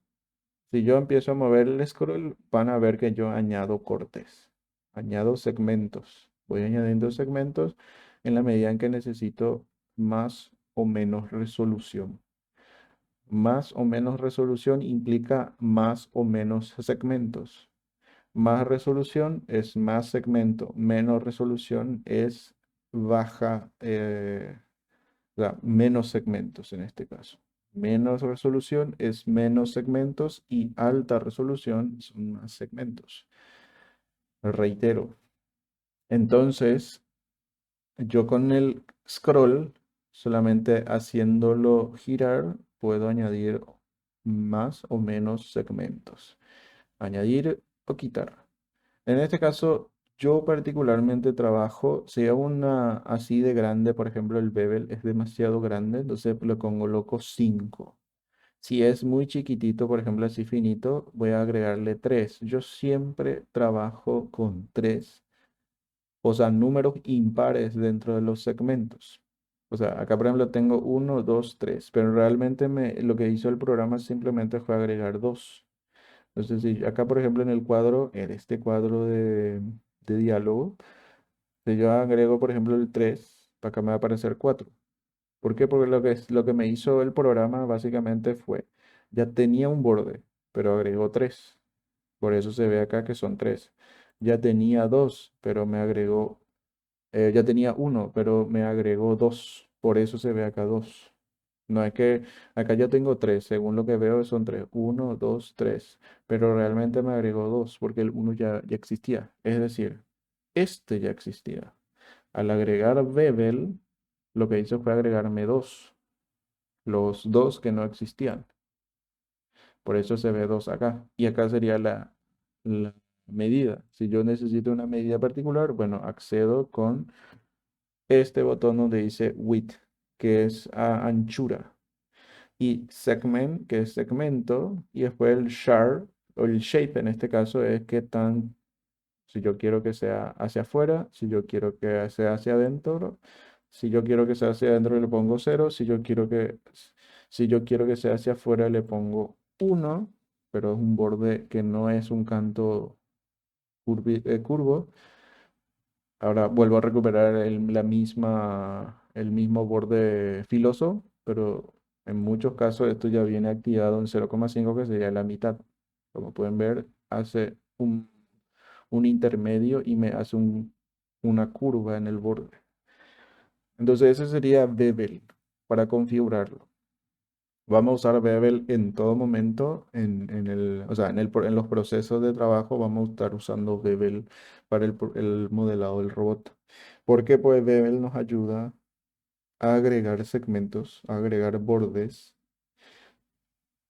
Si yo empiezo a mover el scroll, van a ver que yo añado cortes, añado segmentos. Voy añadiendo segmentos en la medida en que necesito más o menos resolución. Más o menos resolución implica más o menos segmentos. Más resolución es más segmento. Menos resolución es baja, o sea, menos segmentos en este caso. Menos resolución es menos segmentos y alta resolución son más segmentos. Reitero. Entonces, yo con el scroll, solamente haciéndolo girar, puedo añadir más o menos segmentos. Añadir o quitar. En este caso, yo particularmente trabajo, si hago una así de grande, por ejemplo, el bevel es demasiado grande, entonces le coloco 5. Si es muy chiquitito, por ejemplo, así finito, voy a agregarle 3. Yo siempre trabajo con 3, o sea, números impares dentro de los segmentos. O sea, acá por ejemplo tengo uno, 2, 3, pero realmente lo que hizo el programa simplemente fue agregar 2. Entonces, si acá, por ejemplo, en el cuadro, en este cuadro de diálogo, si yo agrego, por ejemplo, el 3, acá me va a aparecer 4. ¿Por qué? Porque lo que me hizo el programa básicamente fue, ya tenía un borde, pero agregó 3. Por eso se ve acá que son 3. Ya tenía 2, pero me agregó, ya tenía uno, pero me agregó 2. Por eso se ve acá 2. No es que acá ya tengo 3, según lo que veo son 3, uno, 2, 3, pero realmente me agregó 2 porque el uno ya existía, es decir, este ya existía. Al agregar Bebel, lo que hizo fue agregarme 2, los 2 que no existían, por eso se ve 2 acá, y acá sería la medida. Si yo necesito una medida particular, bueno, accedo con este botón donde dice width, que es a anchura. Y segment, que es segmento, y después el share, o el shape en este caso, es que tan, si yo quiero que sea hacia afuera, si yo quiero que sea hacia adentro, si yo quiero que sea hacia adentro le pongo 0, si yo quiero que sea hacia afuera le pongo 1, pero es un borde que no es un canto curvo. Ahora vuelvo a recuperar el mismo borde filoso, pero en muchos casos esto ya viene activado en 0,5, que sería la mitad. Como pueden ver, hace un intermedio y me hace una curva en el borde. Entonces ese sería Bevel para configurarlo. Vamos a usar Bevel en todo momento, o sea, en los procesos de trabajo vamos a estar usando Bevel para el modelado del robot. Porque pues Bevel nos ayuda a agregar segmentos, a agregar bordes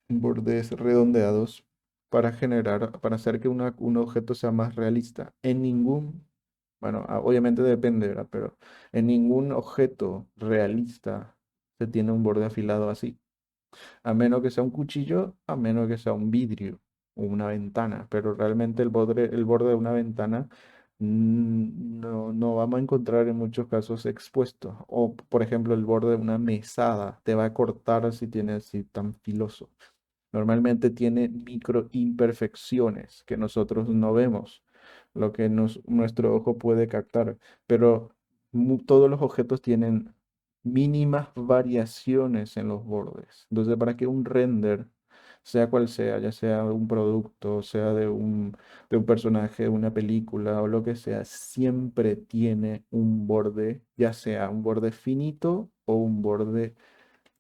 redondeados para hacer que un objeto sea más realista. Bueno, obviamente depende, ¿verdad? Pero en ningún objeto realista se tiene un borde afilado así. A menos que sea un cuchillo, a menos que sea un vidrio o una ventana, pero realmente el borde de una ventana no vamos a encontrar en muchos casos expuesto. O, por ejemplo, el borde de una mesada te va a cortar si tiene así tan filoso. Normalmente tiene micro imperfecciones que nosotros no vemos, lo que nuestro ojo puede captar, pero todos los objetos tienen mínimas variaciones en los bordes. Entonces, para que un render, sea cual sea, ya sea un producto, sea de un personaje, de una película o lo que sea, siempre tiene un borde, ya sea un borde finito o un borde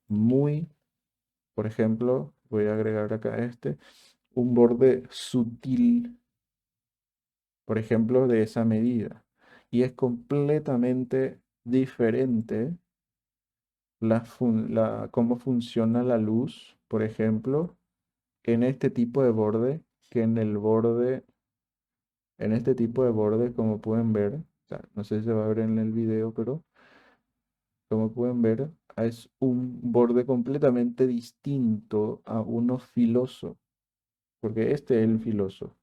muy, por ejemplo, voy a agregar acá un borde sutil, por ejemplo, de esa medida. Y es completamente diferente cómo funciona la luz, por ejemplo, en este tipo de borde que en este tipo de borde, como pueden ver, o sea, no sé si se va a ver en el video, pero como pueden ver, es un borde completamente distinto a uno filoso, porque este es el filoso.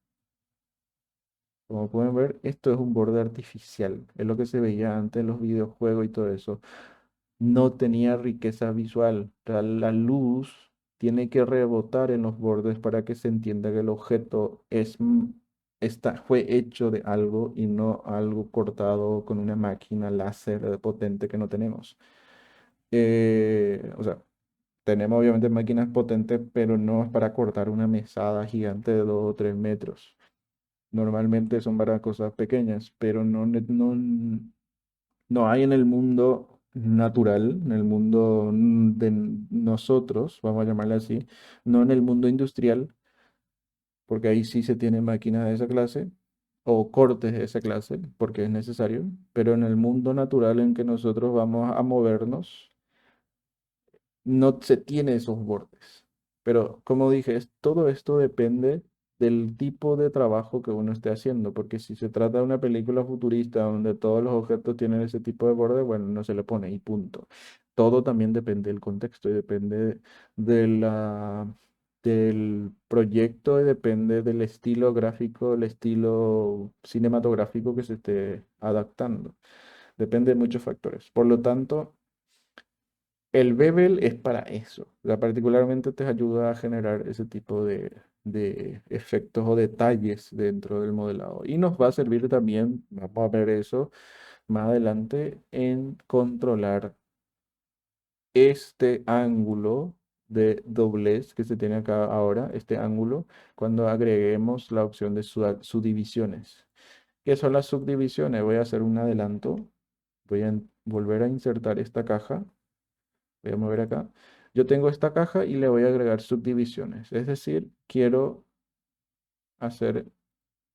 Como pueden ver, esto es un borde artificial, es lo que se veía antes en los videojuegos y todo eso. No tenía riqueza visual. O sea, la luz tiene que rebotar en los bordes para que se entienda que el objeto fue hecho de algo y no algo cortado con una máquina láser potente que no tenemos. O sea, tenemos obviamente máquinas potentes, pero no es para cortar una mesada gigante de 2 o 3 metros. Normalmente son para cosas pequeñas, pero no hay en el mundo natural, en el mundo de nosotros, vamos a llamarle así, no en el mundo industrial, porque ahí sí se tiene máquinas de esa clase o cortes de esa clase, porque es necesario, pero en el mundo natural en que nosotros vamos a movernos, no se tiene esos bordes. Pero como dije, todo esto depende del tipo de trabajo que uno esté haciendo, porque si se trata de una película futurista donde todos los objetos tienen ese tipo de borde, bueno, no se le pone y punto. Todo también depende del contexto y depende de del proyecto y depende del estilo gráfico, el estilo cinematográfico que se esté adaptando. Depende de muchos factores. Por lo tanto, el Bebel es para eso. O sea, particularmente te ayuda a generar ese tipo de efectos o detalles dentro del modelado. Y nos va a servir también, vamos a ver eso más adelante, en controlar este ángulo de doblez que se tiene acá ahora, este ángulo, cuando agreguemos la opción de subdivisiones. ¿Qué son las subdivisiones? Voy a hacer un adelanto. Voy a volver a insertar esta caja. Voy a mover acá. Yo tengo esta caja y le voy a agregar subdivisiones. Es decir, quiero hacer,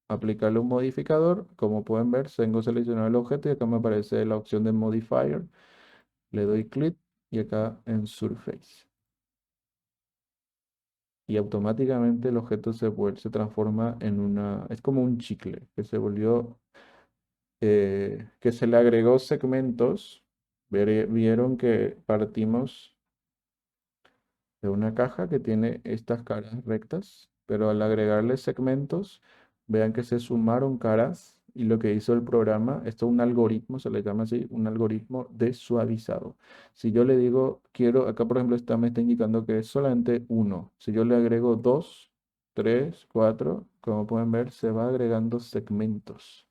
aplicarle un modificador. Como pueden ver, tengo seleccionado el objeto y acá me aparece la opción de modifier. Le doy clic y acá en Surface. Y automáticamente el objeto se transforma en es como un chicle que se volvió, que se le agregó segmentos. Vieron que partimos de una caja que tiene estas caras rectas, pero al agregarle segmentos, vean que se sumaron caras y lo que hizo el programa, esto es un algoritmo, se le llama así, un algoritmo de suavizado. Si yo le digo, quiero, acá por ejemplo me está indicando que es solamente uno. Si yo le agrego dos, tres, cuatro, como pueden ver, se va agregando segmentos.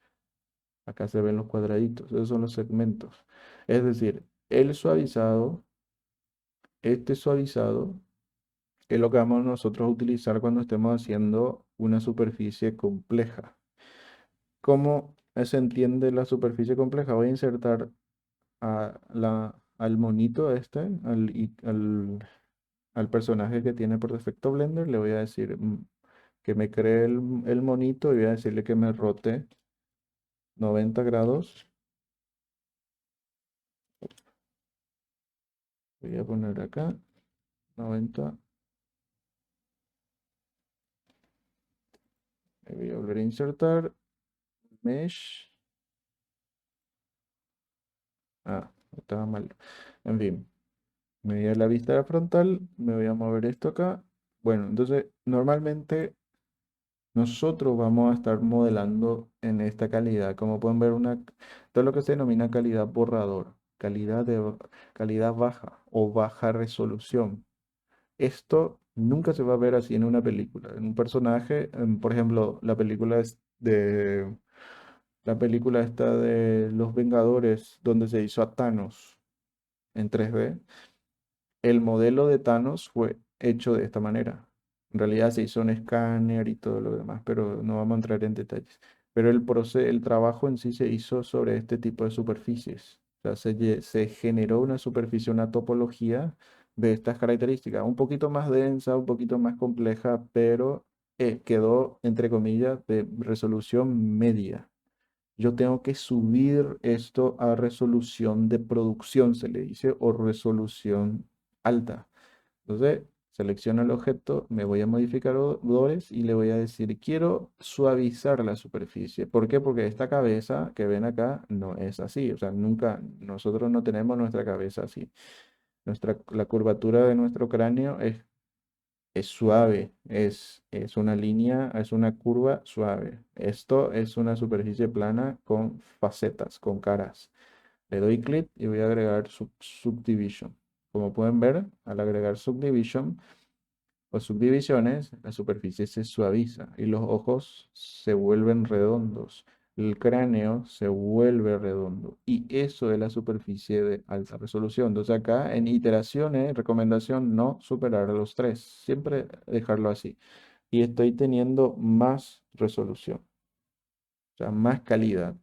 Acá se ven los cuadraditos, esos son los segmentos. Es decir, el suavizado, este suavizado es lo que vamos nosotros a utilizar cuando estemos haciendo una superficie compleja. ¿Cómo se entiende la superficie compleja? Voy a insertar al monito al personaje que tiene por defecto Blender. Le voy a decir que me cree el monito y voy a decirle que me rote 90 grados. Voy a poner acá 90. Me voy a volver a insertar. Mesh. Ah, estaba mal. En fin. Me voy a la vista frontal, me voy a mover esto acá. Bueno, entonces normalmente nosotros vamos a estar modelando en esta calidad. Como pueden ver, todo lo que se denomina calidad borrador, calidad baja o baja resolución. Esto nunca se va a ver así en una película. En un personaje, por ejemplo, la película esta de Los Vengadores, donde se hizo a Thanos en 3D. El modelo de Thanos fue hecho de esta manera. En realidad se hizo un escáner y todo lo demás, pero no vamos a entrar en detalles. Pero el trabajo en sí se hizo sobre este tipo de superficies. O sea, se generó una superficie, una topología de estas características, un poquito más densa, un poquito más compleja, pero quedó, entre comillas, de resolución media. Yo tengo que subir esto a resolución de producción, se le dice, o resolución alta. Entonces, selecciono el objeto, me voy a modificadores y le voy a decir, quiero suavizar la superficie. ¿Por qué? Porque esta cabeza que ven acá no es así. O sea, nunca, nosotros no tenemos nuestra cabeza así. La curvatura de nuestro cráneo es suave, es una línea, es una curva suave. Esto es una superficie plana con facetas, con caras. Le doy clic y voy a agregar subdivision. Como pueden ver, al agregar subdivision o subdivisiones, la superficie se suaviza y los ojos se vuelven redondos. El cráneo se vuelve redondo y eso es la superficie de alta resolución. Entonces acá en iteraciones, recomendación no superar a los 3, siempre dejarlo así. Y estoy teniendo más resolución, o sea, más calidad.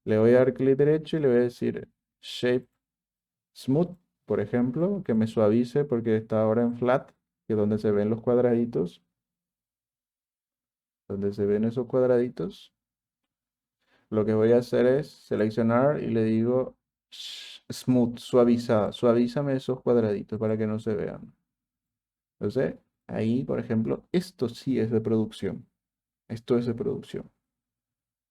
Le voy a dar clic derecho y le voy a decir Shape Smooth, por ejemplo, que me suavice porque está ahora en flat, que es donde se ven los cuadraditos, donde se ven esos cuadraditos. Lo que voy a hacer es seleccionar y le digo Smooth, suaviza, suavízame esos cuadraditos para que no se vean. Entonces, ahí, por ejemplo, esto sí es de producción. Esto es de producción.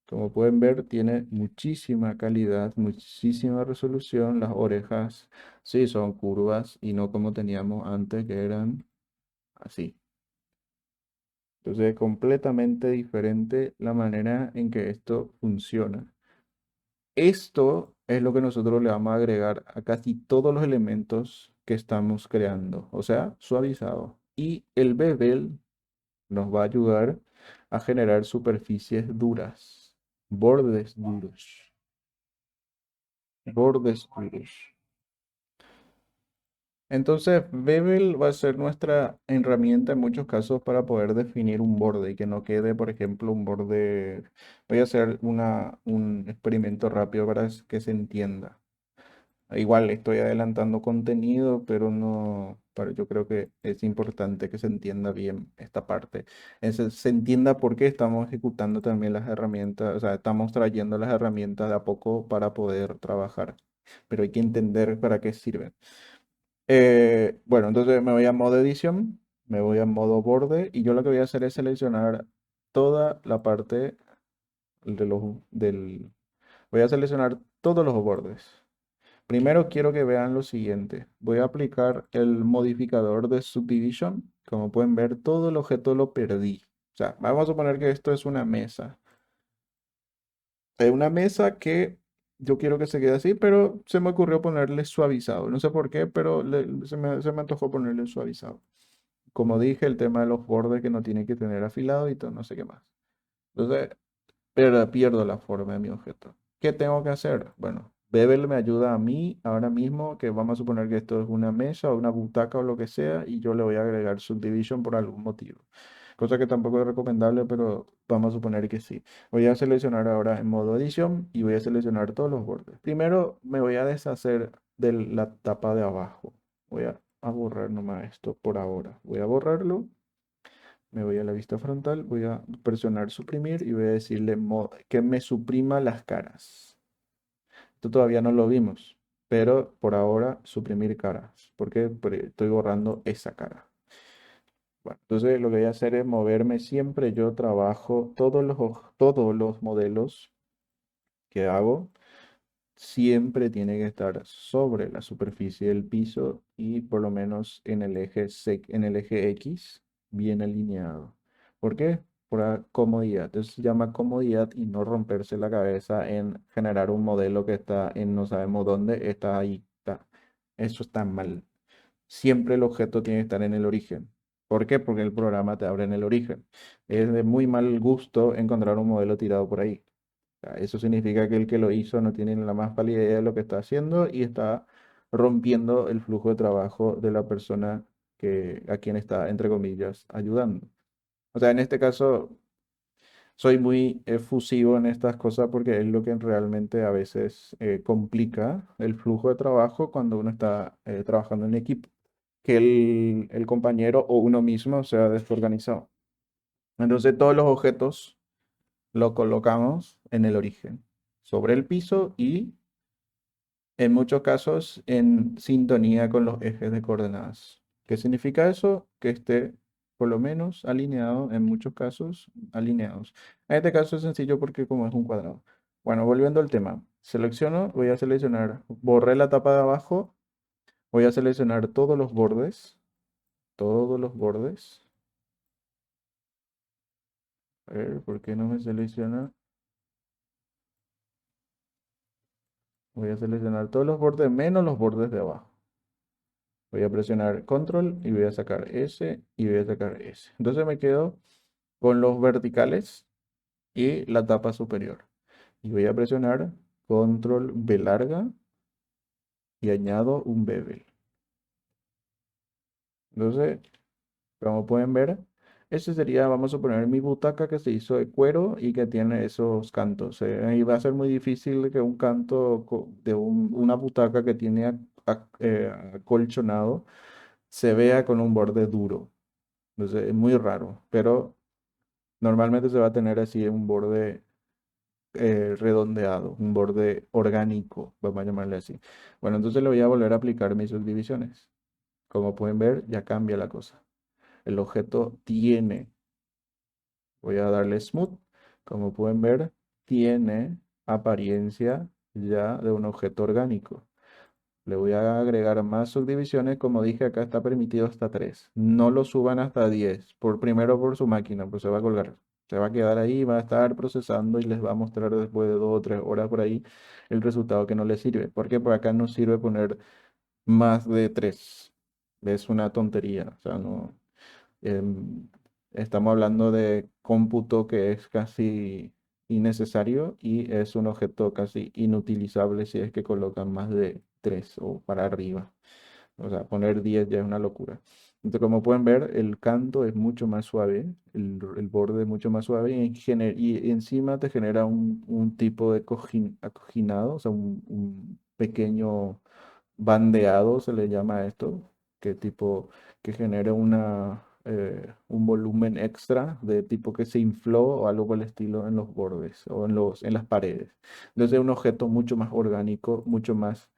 Como pueden ver, tiene muchísima calidad, muchísima resolución. Las orejas sí son curvas y no como teníamos antes, que eran así. Entonces es completamente diferente la manera en que esto funciona. Esto es lo que nosotros le vamos a agregar a casi todos los elementos que estamos creando, o sea, suavizado. Y el bevel nos va a ayudar a generar superficies duras, bordes duros, bordes duros. Entonces, Bevel va a ser nuestra herramienta en muchos casos para poder definir un borde y que no quede, por ejemplo, un borde. Voy a hacer un experimento rápido para que se entienda. Igual estoy adelantando contenido, pero no, pero yo creo que es importante que se entienda bien esta parte. Se entienda por qué estamos ejecutando también las herramientas, o sea, estamos trayendo las herramientas de a poco para poder trabajar, pero hay que entender para qué sirven. Bueno, entonces me voy a modo edición, me voy a modo borde y yo lo que voy a hacer es seleccionar toda la parte de voy a seleccionar todos los bordes. Primero quiero que vean lo siguiente. Voy a aplicar el modificador de subdivision. Como pueden ver, todo el objeto lo perdí. O sea, vamos a suponer que esto es una mesa. Es una mesa que yo quiero que se quede así, pero se me ocurrió ponerle suavizado. No sé por qué, pero se me antojó ponerle suavizado. Como dije, el tema de los bordes que no tiene que tener afilado y todo, no sé qué más. Entonces, pero pierdo la forma de mi objeto. ¿Qué tengo que hacer? Bueno, Bevel me ayuda a mí ahora mismo, que vamos a suponer que esto es una mesa o una butaca o lo que sea, y yo le voy a agregar Subdivision por algún motivo. Cosa que tampoco es recomendable, pero vamos a suponer que sí. Voy a seleccionar ahora en modo edición y voy a seleccionar todos los bordes. Primero me voy a deshacer de la tapa de abajo. Voy a borrar nomás esto por ahora. Voy a borrarlo. Me voy a la vista frontal, voy a presionar suprimir y voy a decirle que me suprima las caras. Esto todavía no lo vimos, pero por ahora suprimir caras, porque estoy borrando esa cara. Bueno, entonces lo que voy a hacer es moverme siempre. Yo trabajo todos los modelos que hago siempre tiene que estar sobre la superficie del piso y por lo menos en el eje X bien alineado. ¿Por qué? Por la comodidad. Entonces se llama comodidad y no romperse la cabeza en generar un modelo que está en no sabemos dónde, está ahí. Eso está mal. Siempre el objeto tiene que estar en el origen. ¿Por qué? Porque el programa te abre en el origen. Es de muy mal gusto encontrar un modelo tirado por ahí. Sea, eso significa que el que lo hizo no tiene la más pálida idea de lo que está haciendo y está rompiendo el flujo de trabajo de la persona a quien está, entre comillas, ayudando. O sea, en este caso, soy muy efusivo en estas cosas porque es lo que realmente a veces complica el flujo de trabajo cuando uno está trabajando en equipo. que el compañero o uno mismo sea desorganizado. Entonces todos los objetos los colocamos en el origen, sobre el piso y en muchos casos en sintonía con los ejes de coordenadas. ¿Qué significa eso? Que esté por lo menos alineado, en muchos casos alineados. En este caso es sencillo porque como es un cuadrado. Bueno, volviendo al tema. Selecciono, voy a seleccionar, borré la tapa de abajo, voy a seleccionar todos los bordes. A ver, ¿por qué no me selecciona? Voy a seleccionar todos los bordes menos los bordes de abajo. Voy a presionar control y voy a sacar S y voy a sacar S. Entonces me quedo con los verticales y la tapa superior. Y voy a presionar control V larga y añado un bevel. Entonces, como pueden ver, ese sería, vamos a poner mi butaca que se hizo de cuero y que tiene esos cantos. Y va a ser muy difícil que un canto de una butaca que tiene acolchonado se vea con un borde duro. Entonces es muy raro, pero normalmente se va a tener así un borde redondeado, un borde orgánico, vamos a llamarle así. Bueno, entonces le voy a volver a aplicar mis subdivisiones. Como pueden ver, ya cambia la cosa. El objeto tiene, voy a darle smooth, como pueden ver, tiene apariencia ya de un objeto orgánico. Le voy a agregar más subdivisiones, como dije, acá está permitido hasta 3. No lo suban hasta 10, primero por su máquina, pues se va a colgar. Se va a quedar ahí, va a estar procesando y les va a mostrar después de 2 o 3 horas por ahí el resultado que no les sirve. Porque por acá no sirve poner más de 3. Es una tontería. O sea, no. em, Estamos hablando de cómputo que es casi innecesario y es un objeto casi inutilizable si es que colocan más de 3 o para arriba. O sea, poner 10 ya es una locura. Entonces, como pueden ver, el canto es mucho más suave, el borde es mucho más suave y encima te genera un tipo de acoginado, o sea, un pequeño bandeado, se le llama a esto, que tipo que genera un volumen extra de tipo que se infló o algo por el estilo en los bordes o en las paredes. Entonces, es un objeto mucho más orgánico, mucho más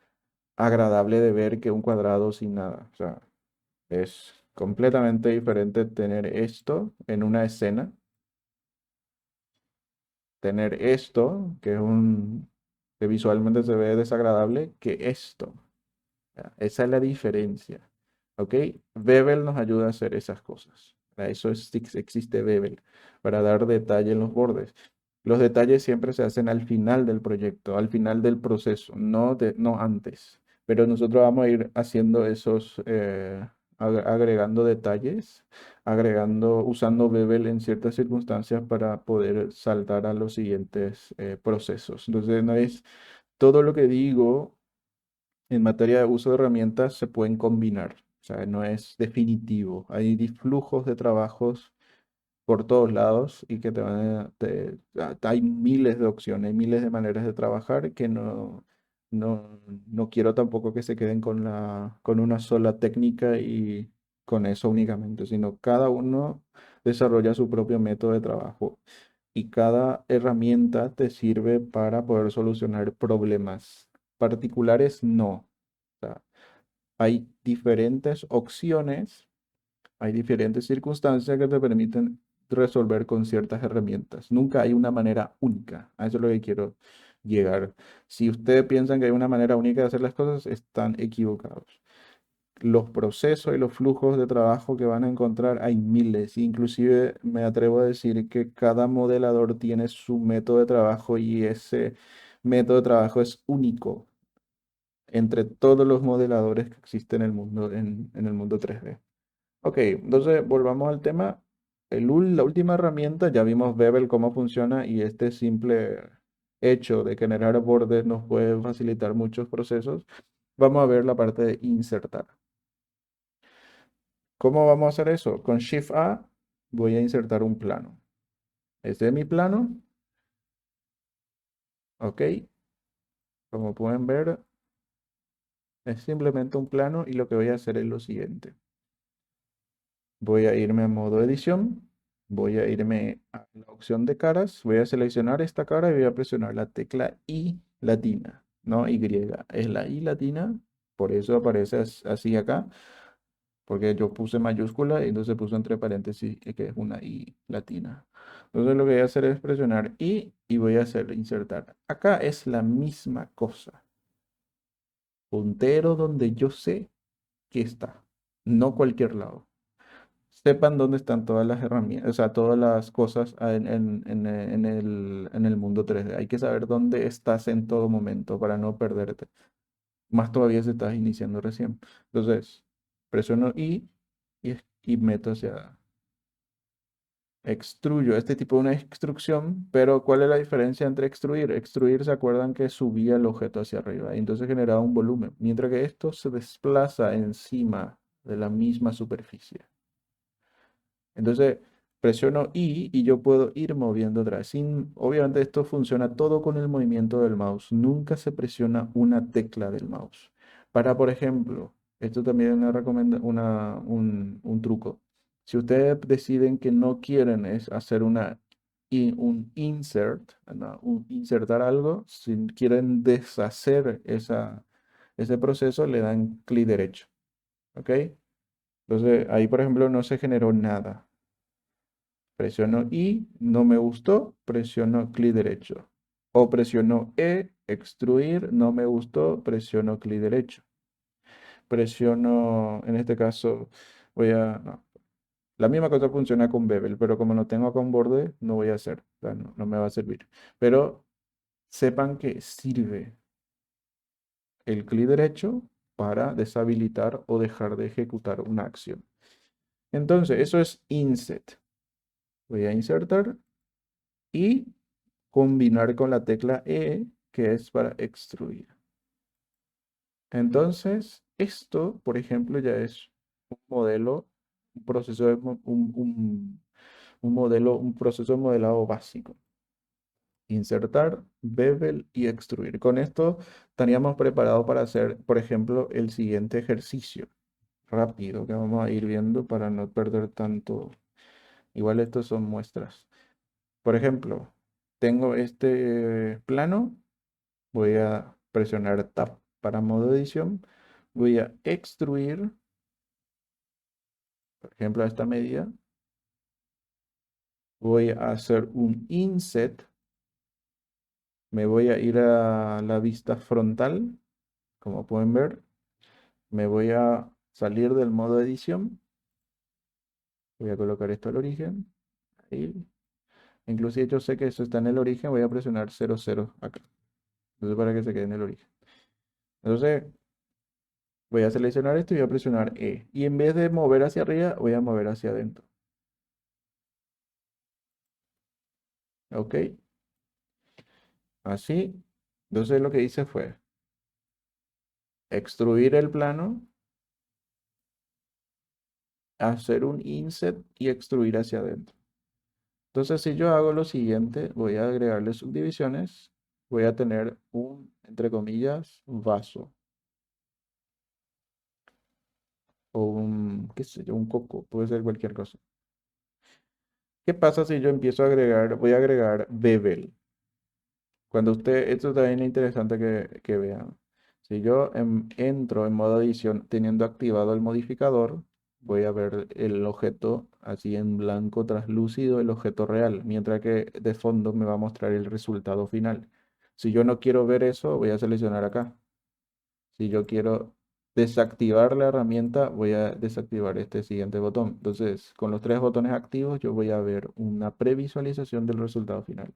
agradable de ver que un cuadrado sin nada. O sea, es completamente diferente tener esto en una escena, tener esto, que visualmente se ve desagradable, que esto. Ya, esa es la diferencia. ¿Ok? Bevel nos ayuda a hacer esas cosas. Para eso existe Bevel, para dar detalle en los bordes. Los detalles siempre se hacen al final del proyecto, al final del proceso, no antes. Pero nosotros vamos a ir haciendo agregando detalles, usando Bevel en ciertas circunstancias para poder saltar a los siguientes procesos. Entonces, no es todo lo que digo en materia de uso de herramientas se pueden combinar, o sea, no es definitivo. Hay flujos de trabajos por todos lados y que hay miles de opciones, hay miles de maneras de trabajar que no quiero tampoco que se queden con una sola técnica y con eso únicamente, sino cada uno desarrolla su propio método de trabajo y cada herramienta te sirve para poder solucionar problemas particulares, no. O sea, hay diferentes opciones, hay diferentes circunstancias que te permiten resolver con ciertas herramientas. Nunca hay una manera única. A eso es lo que quiero llegar. Si ustedes piensan que hay una manera única de hacer las cosas, están equivocados. Los procesos y los flujos de trabajo que van a encontrar hay miles. Inclusive me atrevo a decir que cada modelador tiene su método de trabajo y ese método de trabajo es único entre todos los modeladores que existen en el mundo, en el mundo 3D. Ok, entonces volvamos al tema. La última herramienta, ya vimos Bevel cómo funciona y este simple hecho de generar bordes nos puede facilitar muchos procesos. Vamos a ver la parte de insertar. ¿Cómo vamos a hacer eso? Con Shift A voy a insertar un plano. Este es mi plano. Ok, como pueden ver, Es simplemente un plano y lo que voy a hacer es lo siguiente. Voy a irme a modo edición, voy a irme a la opción de caras, voy a seleccionar esta cara y voy a presionar la tecla I latina, no Y, es la I latina, por eso aparece así acá, porque yo puse mayúscula y entonces puse entre paréntesis que es una I latina. Entonces lo que voy a hacer es presionar I y voy a hacer insertar. Acá es la misma cosa, puntero donde yo sé que está, no cualquier lado. Sepan dónde están todas las herramientas, o sea, todas las cosas en el mundo 3D. Hay que saber dónde estás en todo momento para no perderte. Más todavía si estás iniciando recién. Entonces, presiono y meto hacia extruyo. Este tipo de una extrusión, pero ¿cuál es la diferencia entre extruir? Extruir, ¿se acuerdan que subía el objeto hacia arriba y entonces generaba un volumen? Mientras que esto se desplaza encima de la misma superficie. Entonces presiono I y yo puedo ir moviendo atrás. Obviamente esto funciona todo con el movimiento del mouse. Nunca se presiona una tecla del mouse. Para, por ejemplo, esto también es un truco. Si ustedes deciden que no quieren es hacer un insert, ¿no? Insertar algo, si quieren deshacer ese proceso, le dan clic derecho. ¿Ok? Entonces ahí, por ejemplo, no se generó nada. Presiono I, no me gustó, presiono clic derecho. O presiono E, extruir, no me gustó, presiono clic derecho. Presiono, en este caso, no. La misma cosa funciona con Bevel, pero como no tengo acá un borde, no voy a hacer, o sea, no me va a servir. Pero sepan que sirve el clic derecho para deshabilitar o dejar de ejecutar una acción. Entonces, eso es inset. Voy a insertar y combinar con la tecla E, que es para extruir. Entonces, esto, por ejemplo, ya es un modelo, un proceso de, un modelo, un proceso de modelado básico. Insertar, bevel y extruir. Con esto estaríamos preparados para hacer, por ejemplo, el siguiente ejercicio rápido que vamos a ir viendo para no perder tanto. Igual estos son muestras. Por ejemplo, tengo este plano. Voy a presionar Tab para modo edición. Voy a extruir, por ejemplo, a esta medida. Voy a hacer un inset. Me voy a ir a la vista frontal, como pueden ver. Me voy a salir del modo edición. Voy a colocar esto al origen. Ahí. Inclusive yo sé que eso está en el origen. Voy a presionar 00 acá. Entonces para que se quede en el origen. Entonces voy a seleccionar esto y voy a presionar E. Y en vez de mover hacia arriba, voy a mover hacia adentro. ¿Ok? Así. Entonces lo que hice fue extruir el plano, hacer un inset y extruir hacia adentro. Entonces si yo hago lo siguiente, voy a agregarle subdivisiones, voy a tener un, entre comillas, vaso o un, qué sé yo, un coco, puede ser cualquier cosa. ¿Qué pasa si yo empiezo a agregar, voy a agregar bevel? Cuando usted, esto también es interesante que vean. Si yo entro en modo edición teniendo activado el modificador, voy a ver el objeto así en blanco translúcido, el objeto real, mientras que de fondo me va a mostrar el resultado final. Si yo no quiero ver eso, voy a seleccionar acá. Si yo quiero desactivar la herramienta, voy a desactivar este siguiente botón. Entonces, con los tres botones activos, yo voy a ver una previsualización del resultado final.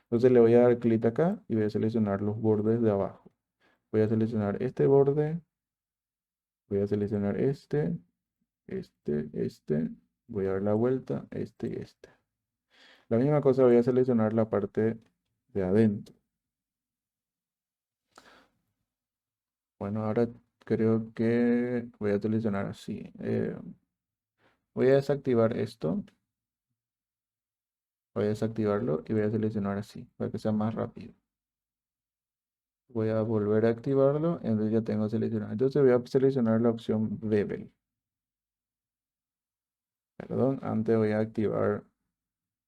Entonces le voy a dar clic acá y voy a seleccionar los bordes de abajo. Voy a seleccionar este borde, voy a seleccionar este, voy a dar la vuelta, este y este. La misma cosa voy a seleccionar la parte de adentro. Bueno, ahora creo que voy a seleccionar así. Voy a desactivar esto, voy a desactivarlo y voy a seleccionar así para que sea más rápido. Voy a volver a activarlo, entonces ya tengo seleccionado. Entonces voy a seleccionar la opción Bevel. Perdón, antes voy a activar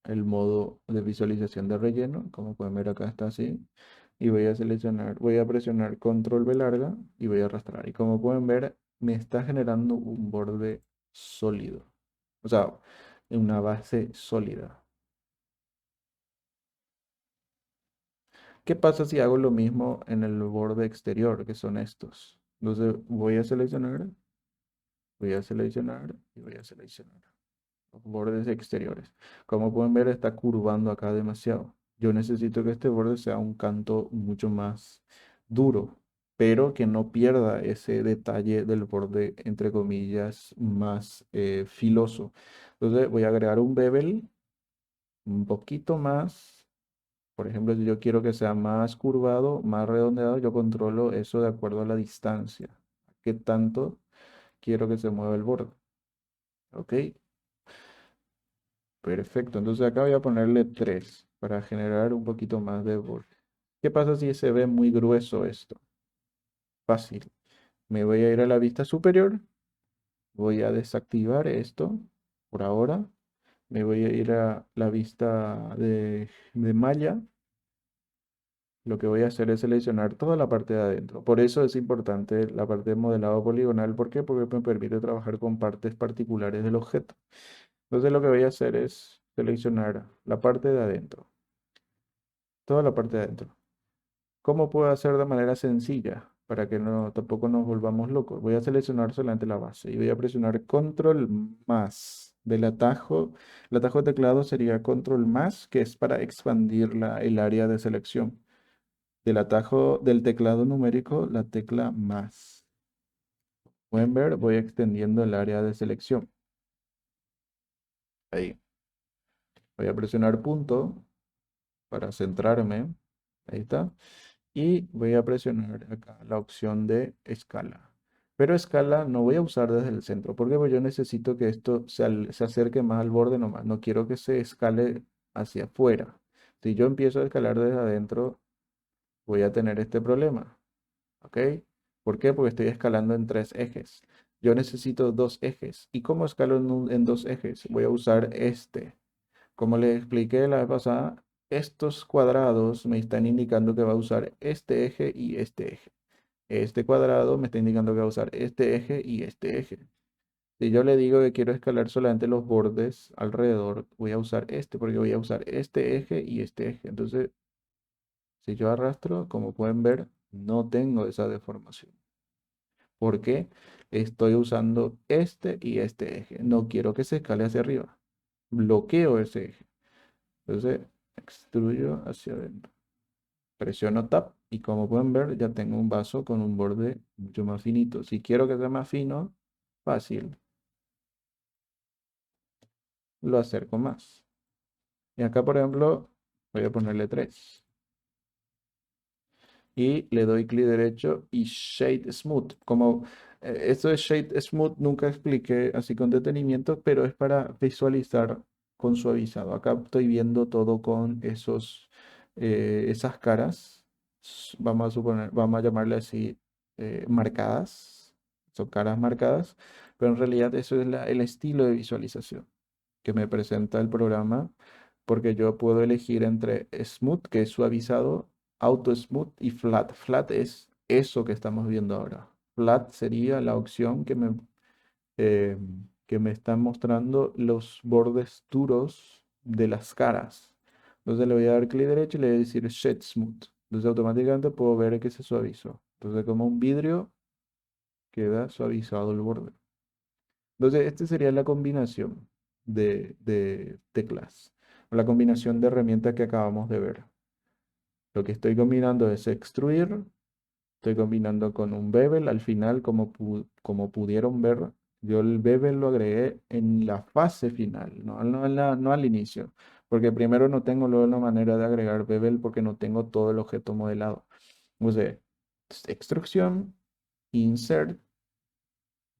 el modo de visualización de relleno. Como pueden ver acá está así. Y voy a seleccionar, voy a presionar control V larga y voy a arrastrar. Y como pueden ver, me está generando un borde sólido. O sea, una base sólida. ¿Qué pasa si hago lo mismo en el borde exterior, que son estos? Entonces voy a seleccionar y voy a seleccionar los bordes exteriores. Como pueden ver, está curvando acá demasiado. Yo necesito que este borde sea un canto mucho más duro, pero que no pierda ese detalle del borde, entre comillas, más filoso. Entonces voy a agregar un bevel un poquito más. Por ejemplo, si yo quiero que sea más curvado, más redondeado, yo controlo eso de acuerdo a la distancia. ¿Qué tanto quiero que se mueva el borde? ¿Ok? Perfecto. Entonces acá voy a ponerle 3 para generar un poquito más de borde. ¿Qué pasa si se ve muy grueso esto? Fácil. Me voy a ir a la vista superior. Voy a desactivar esto por ahora. Me voy a ir a la vista de malla. Lo que voy a hacer es seleccionar toda la parte de adentro. Por eso es importante la parte de modelado poligonal. ¿Por qué? Porque me permite trabajar con partes particulares del objeto. Entonces lo que voy a hacer es seleccionar la parte de adentro. Toda la parte de adentro. ¿Cómo puedo hacer de manera sencilla? Para que no, tampoco nos volvamos locos. Voy a seleccionar solamente la base y voy a presionar control más del atajo. El atajo de teclado sería control más, que es para expandir el área de selección. Del atajo del teclado numérico, la tecla más. Pueden ver, voy extendiendo el área de selección. Ahí. Voy a presionar punto para centrarme. Ahí está. Y voy a presionar acá la opción de escala. Pero escala no voy a usar desde el centro, porque pues yo necesito que esto se acerque más al borde nomás. No quiero que se escale hacia afuera. Si yo empiezo a escalar desde adentro, voy a tener este problema. ¿Ok? ¿Por qué? Porque estoy escalando en 3 ejes. Yo necesito 2 ejes. ¿Y cómo escalo en 2 ejes? Voy a usar este. Como les expliqué la vez pasada, estos cuadrados me están indicando que va a usar este eje y este eje. Este cuadrado me está indicando que va a usar este eje y este eje. Si yo le digo que quiero escalar solamente los bordes alrededor, voy a usar este porque voy a usar este eje y este eje. Entonces, si yo arrastro, como pueden ver, no tengo esa deformación. ¿Por qué? Estoy usando este y este eje. No quiero que se escale hacia arriba. Bloqueo ese eje. Entonces, extruyo hacia adentro. Presiono Tab y como pueden ver, ya tengo un vaso con un borde mucho más finito. Si quiero que sea más fino, fácil, lo acerco más. Y acá, por ejemplo, voy a ponerle 3. Y le doy clic derecho y Shade Smooth. Como esto de Shade Smooth nunca expliqué así con detenimiento, pero es para visualizar con suavizado. Acá estoy viendo todo con esas caras, vamos a suponer, vamos a llamarle así, marcadas. Son caras marcadas, pero en realidad eso es el estilo de visualización que me presenta el programa, porque yo puedo elegir entre Smooth, que es suavizado, Auto Smooth y Flat. Flat es eso que estamos viendo ahora. Flat sería la opción eh, que me está mostrando los bordes duros de las caras. Entonces le voy a dar clic derecho y le voy a decir Shed Smooth. Entonces automáticamente puedo ver que se suavizó. Entonces como un vidrio queda suavizado el borde. Entonces, esta sería la combinación de teclas, o la combinación de herramientas que acabamos de ver. Lo que estoy combinando es extruir, estoy combinando con un bevel. Al final, como pudieron ver, yo el bevel lo agregué en la fase final, no al inicio, porque primero no tengo luego una manera de agregar bevel porque no tengo todo el objeto modelado. Entonces, extrusión, insert,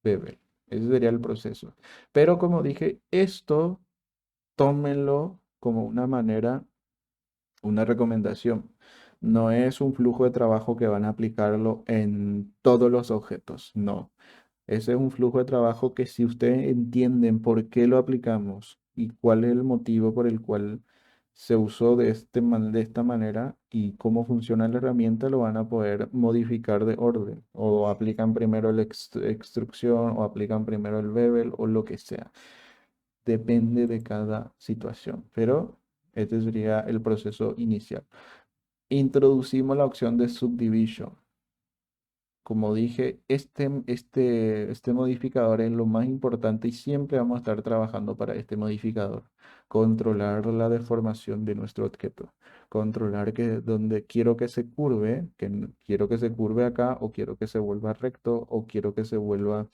beber. Ese sería el proceso. Pero como dije, esto tómenlo como una manera, una recomendación. No es un flujo de trabajo que van a aplicarlo en todos los objetos, no. Ese es un flujo de trabajo que si ustedes entienden por qué lo aplicamos y cuál es el motivo por el cual se usó de esta manera y cómo funciona la herramienta, lo van a poder modificar de orden. O aplican primero la extrusión o aplican primero el bevel o lo que sea. Depende de cada situación. Pero este sería el proceso inicial. Introducimos la opción de subdivision. Como dije, este modificador es lo más importante y siempre vamos a estar trabajando para este modificador. Controlar la deformación de nuestro objeto. Controlar que donde quiero que se curve, quiero que se curve acá, o quiero que se vuelva recto, o quiero que se vuelva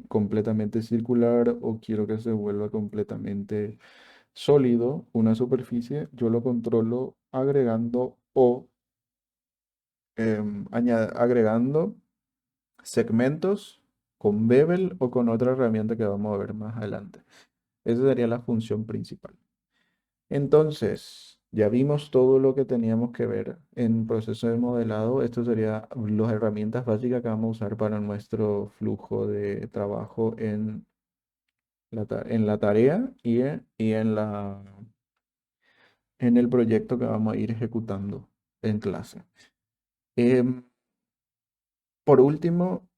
completamente circular, o quiero que se vuelva completamente sólido, una superficie. Yo lo controlo agregando o agregando segmentos con Bevel o con otra herramienta que vamos a ver más adelante. Esa sería la función principal. Entonces, ya vimos todo lo que teníamos que ver en proceso de modelado. Esto sería las herramientas básicas que vamos a usar para nuestro flujo de trabajo en en la tarea y en el proyecto que vamos a ir ejecutando en clase. Em, por último,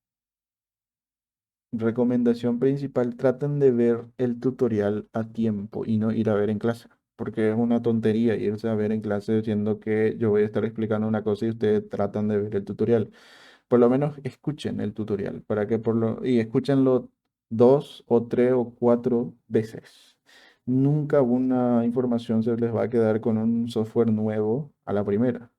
recomendación principal, traten de ver el tutorial a tiempo y no ir a ver en clase, porque es una tontería irse a ver en clase diciendo que yo voy a estar explicando una cosa y ustedes tratan de ver el tutorial. Por lo menos escuchen el tutorial, para que y escúchenlo 2 o 3 o 4 veces. Nunca una información se les va a quedar con un software nuevo a la primera.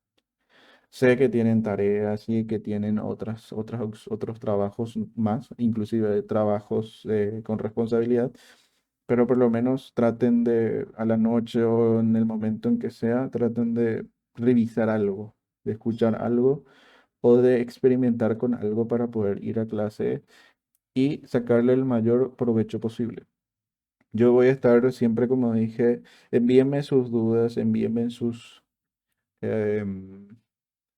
Sé que tienen tareas y que tienen otros trabajos más, inclusive trabajos con responsabilidad, pero por lo menos traten de, a la noche o en el momento en que sea, traten de revisar algo, de escuchar algo o de experimentar con algo para poder ir a clase y sacarle el mayor provecho posible. Yo voy a estar siempre, como dije, envíenme sus dudas, envíenme sus... em,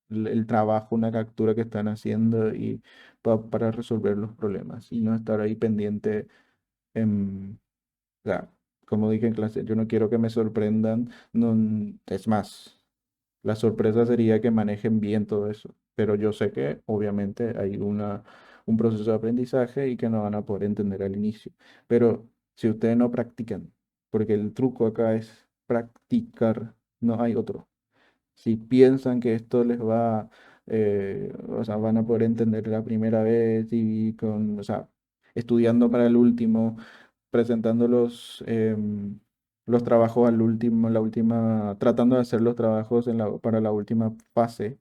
el trabajo, una captura que están haciendo y para resolver los problemas y no estar ahí pendiente. O sea, como dije en clase, yo no quiero que me sorprendan, no, es más, la sorpresa sería que manejen bien todo eso, pero yo sé que obviamente hay un proceso de aprendizaje y que no van a poder entender al inicio, pero si ustedes no practican, porque el truco acá es practicar, no hay otro. Si piensan que esto les va, o sea, van a poder entender la primera vez y con, o sea, estudiando para el último, presentando los trabajos al último, la última, tratando de hacer los trabajos para la última fase,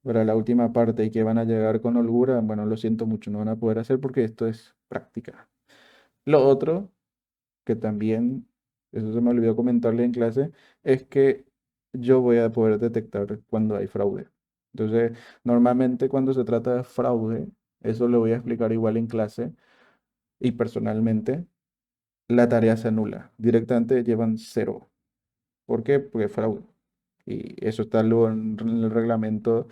para la última parte y que van a llegar con holgura, bueno, lo siento mucho, no van a poder hacer porque esto es práctica. Lo otro que también, eso se me olvidó comentarle en clase, es que yo voy a poder detectar cuando hay fraude. Entonces, normalmente cuando se trata de fraude, eso lo voy a explicar igual en clase y personalmente, la tarea se anula. Directamente llevan cero. ¿Por qué? Porque es fraude. Y eso está luego en el reglamento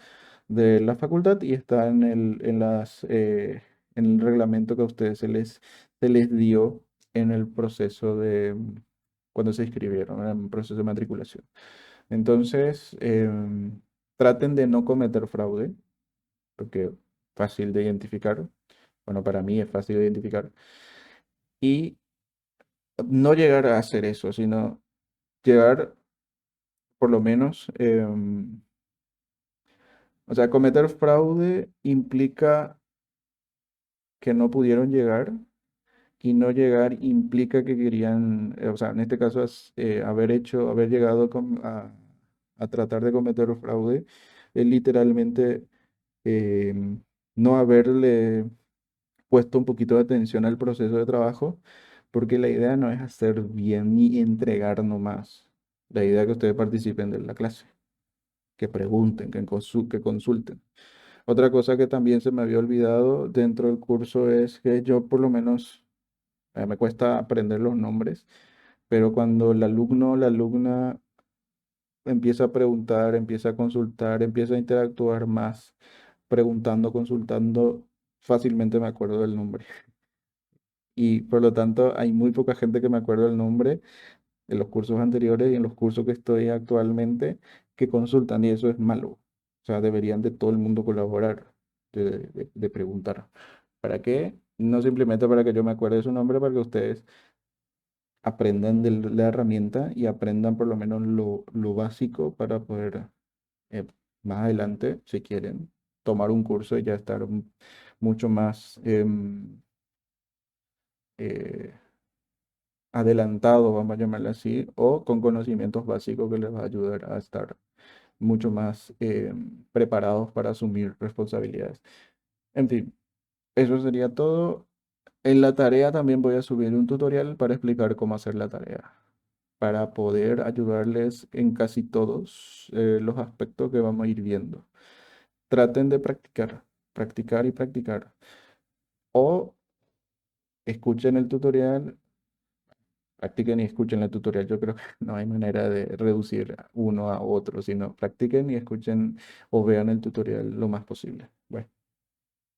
de la facultad y está en el reglamento que a ustedes se les dio en el proceso de cuando se inscribieron, en el proceso de matriculación. Entonces, traten de no cometer fraude, porque es fácil de identificar. Bueno, para mí es fácil de identificar. Y no llegar a hacer eso, sino llegar por lo menos, o sea, cometer fraude implica que no pudieron llegar y no llegar implica que querían, o sea, en este caso es haber llegado a tratar de cometer fraude, es literalmente eh, no haberle puesto un poquito de atención al proceso de trabajo, porque la idea no es hacer bien ni entregar nomás. La idea es que ustedes participen de la clase, que pregunten, que consulten. Otra cosa que también se me había olvidado dentro del curso es que yo por lo menos me cuesta aprender los nombres, pero cuando el alumno o la alumna empieza a preguntar, empieza a consultar, empieza a interactuar más, preguntando, consultando, fácilmente me acuerdo del nombre. Y por lo tanto, hay muy poca gente que me acuerdo del nombre en los cursos anteriores y en los cursos que estoy actualmente que consultan y eso es malo. O sea, deberían de todo el mundo colaborar, de preguntar. ¿Para qué? No simplemente para que yo me acuerde de su nombre, para que ustedes aprendan de la herramienta y aprendan por lo menos lo básico para poder más adelante, si quieren, tomar un curso y ya estar mucho más eh, adelantado, vamos a llamarlo así, o con conocimientos básicos que les va a ayudar a estar mucho más preparados para asumir responsabilidades. En fin, eso sería todo. En la tarea también voy a subir un tutorial para explicar cómo hacer la tarea, para poder ayudarles en casi todos los aspectos que vamos a ir viendo. Traten de practicar, practicar y practicar. O escuchen el tutorial, practiquen y escuchen el tutorial. Yo creo que no hay manera de reducir uno a otro, sino practiquen y escuchen o vean el tutorial lo más posible.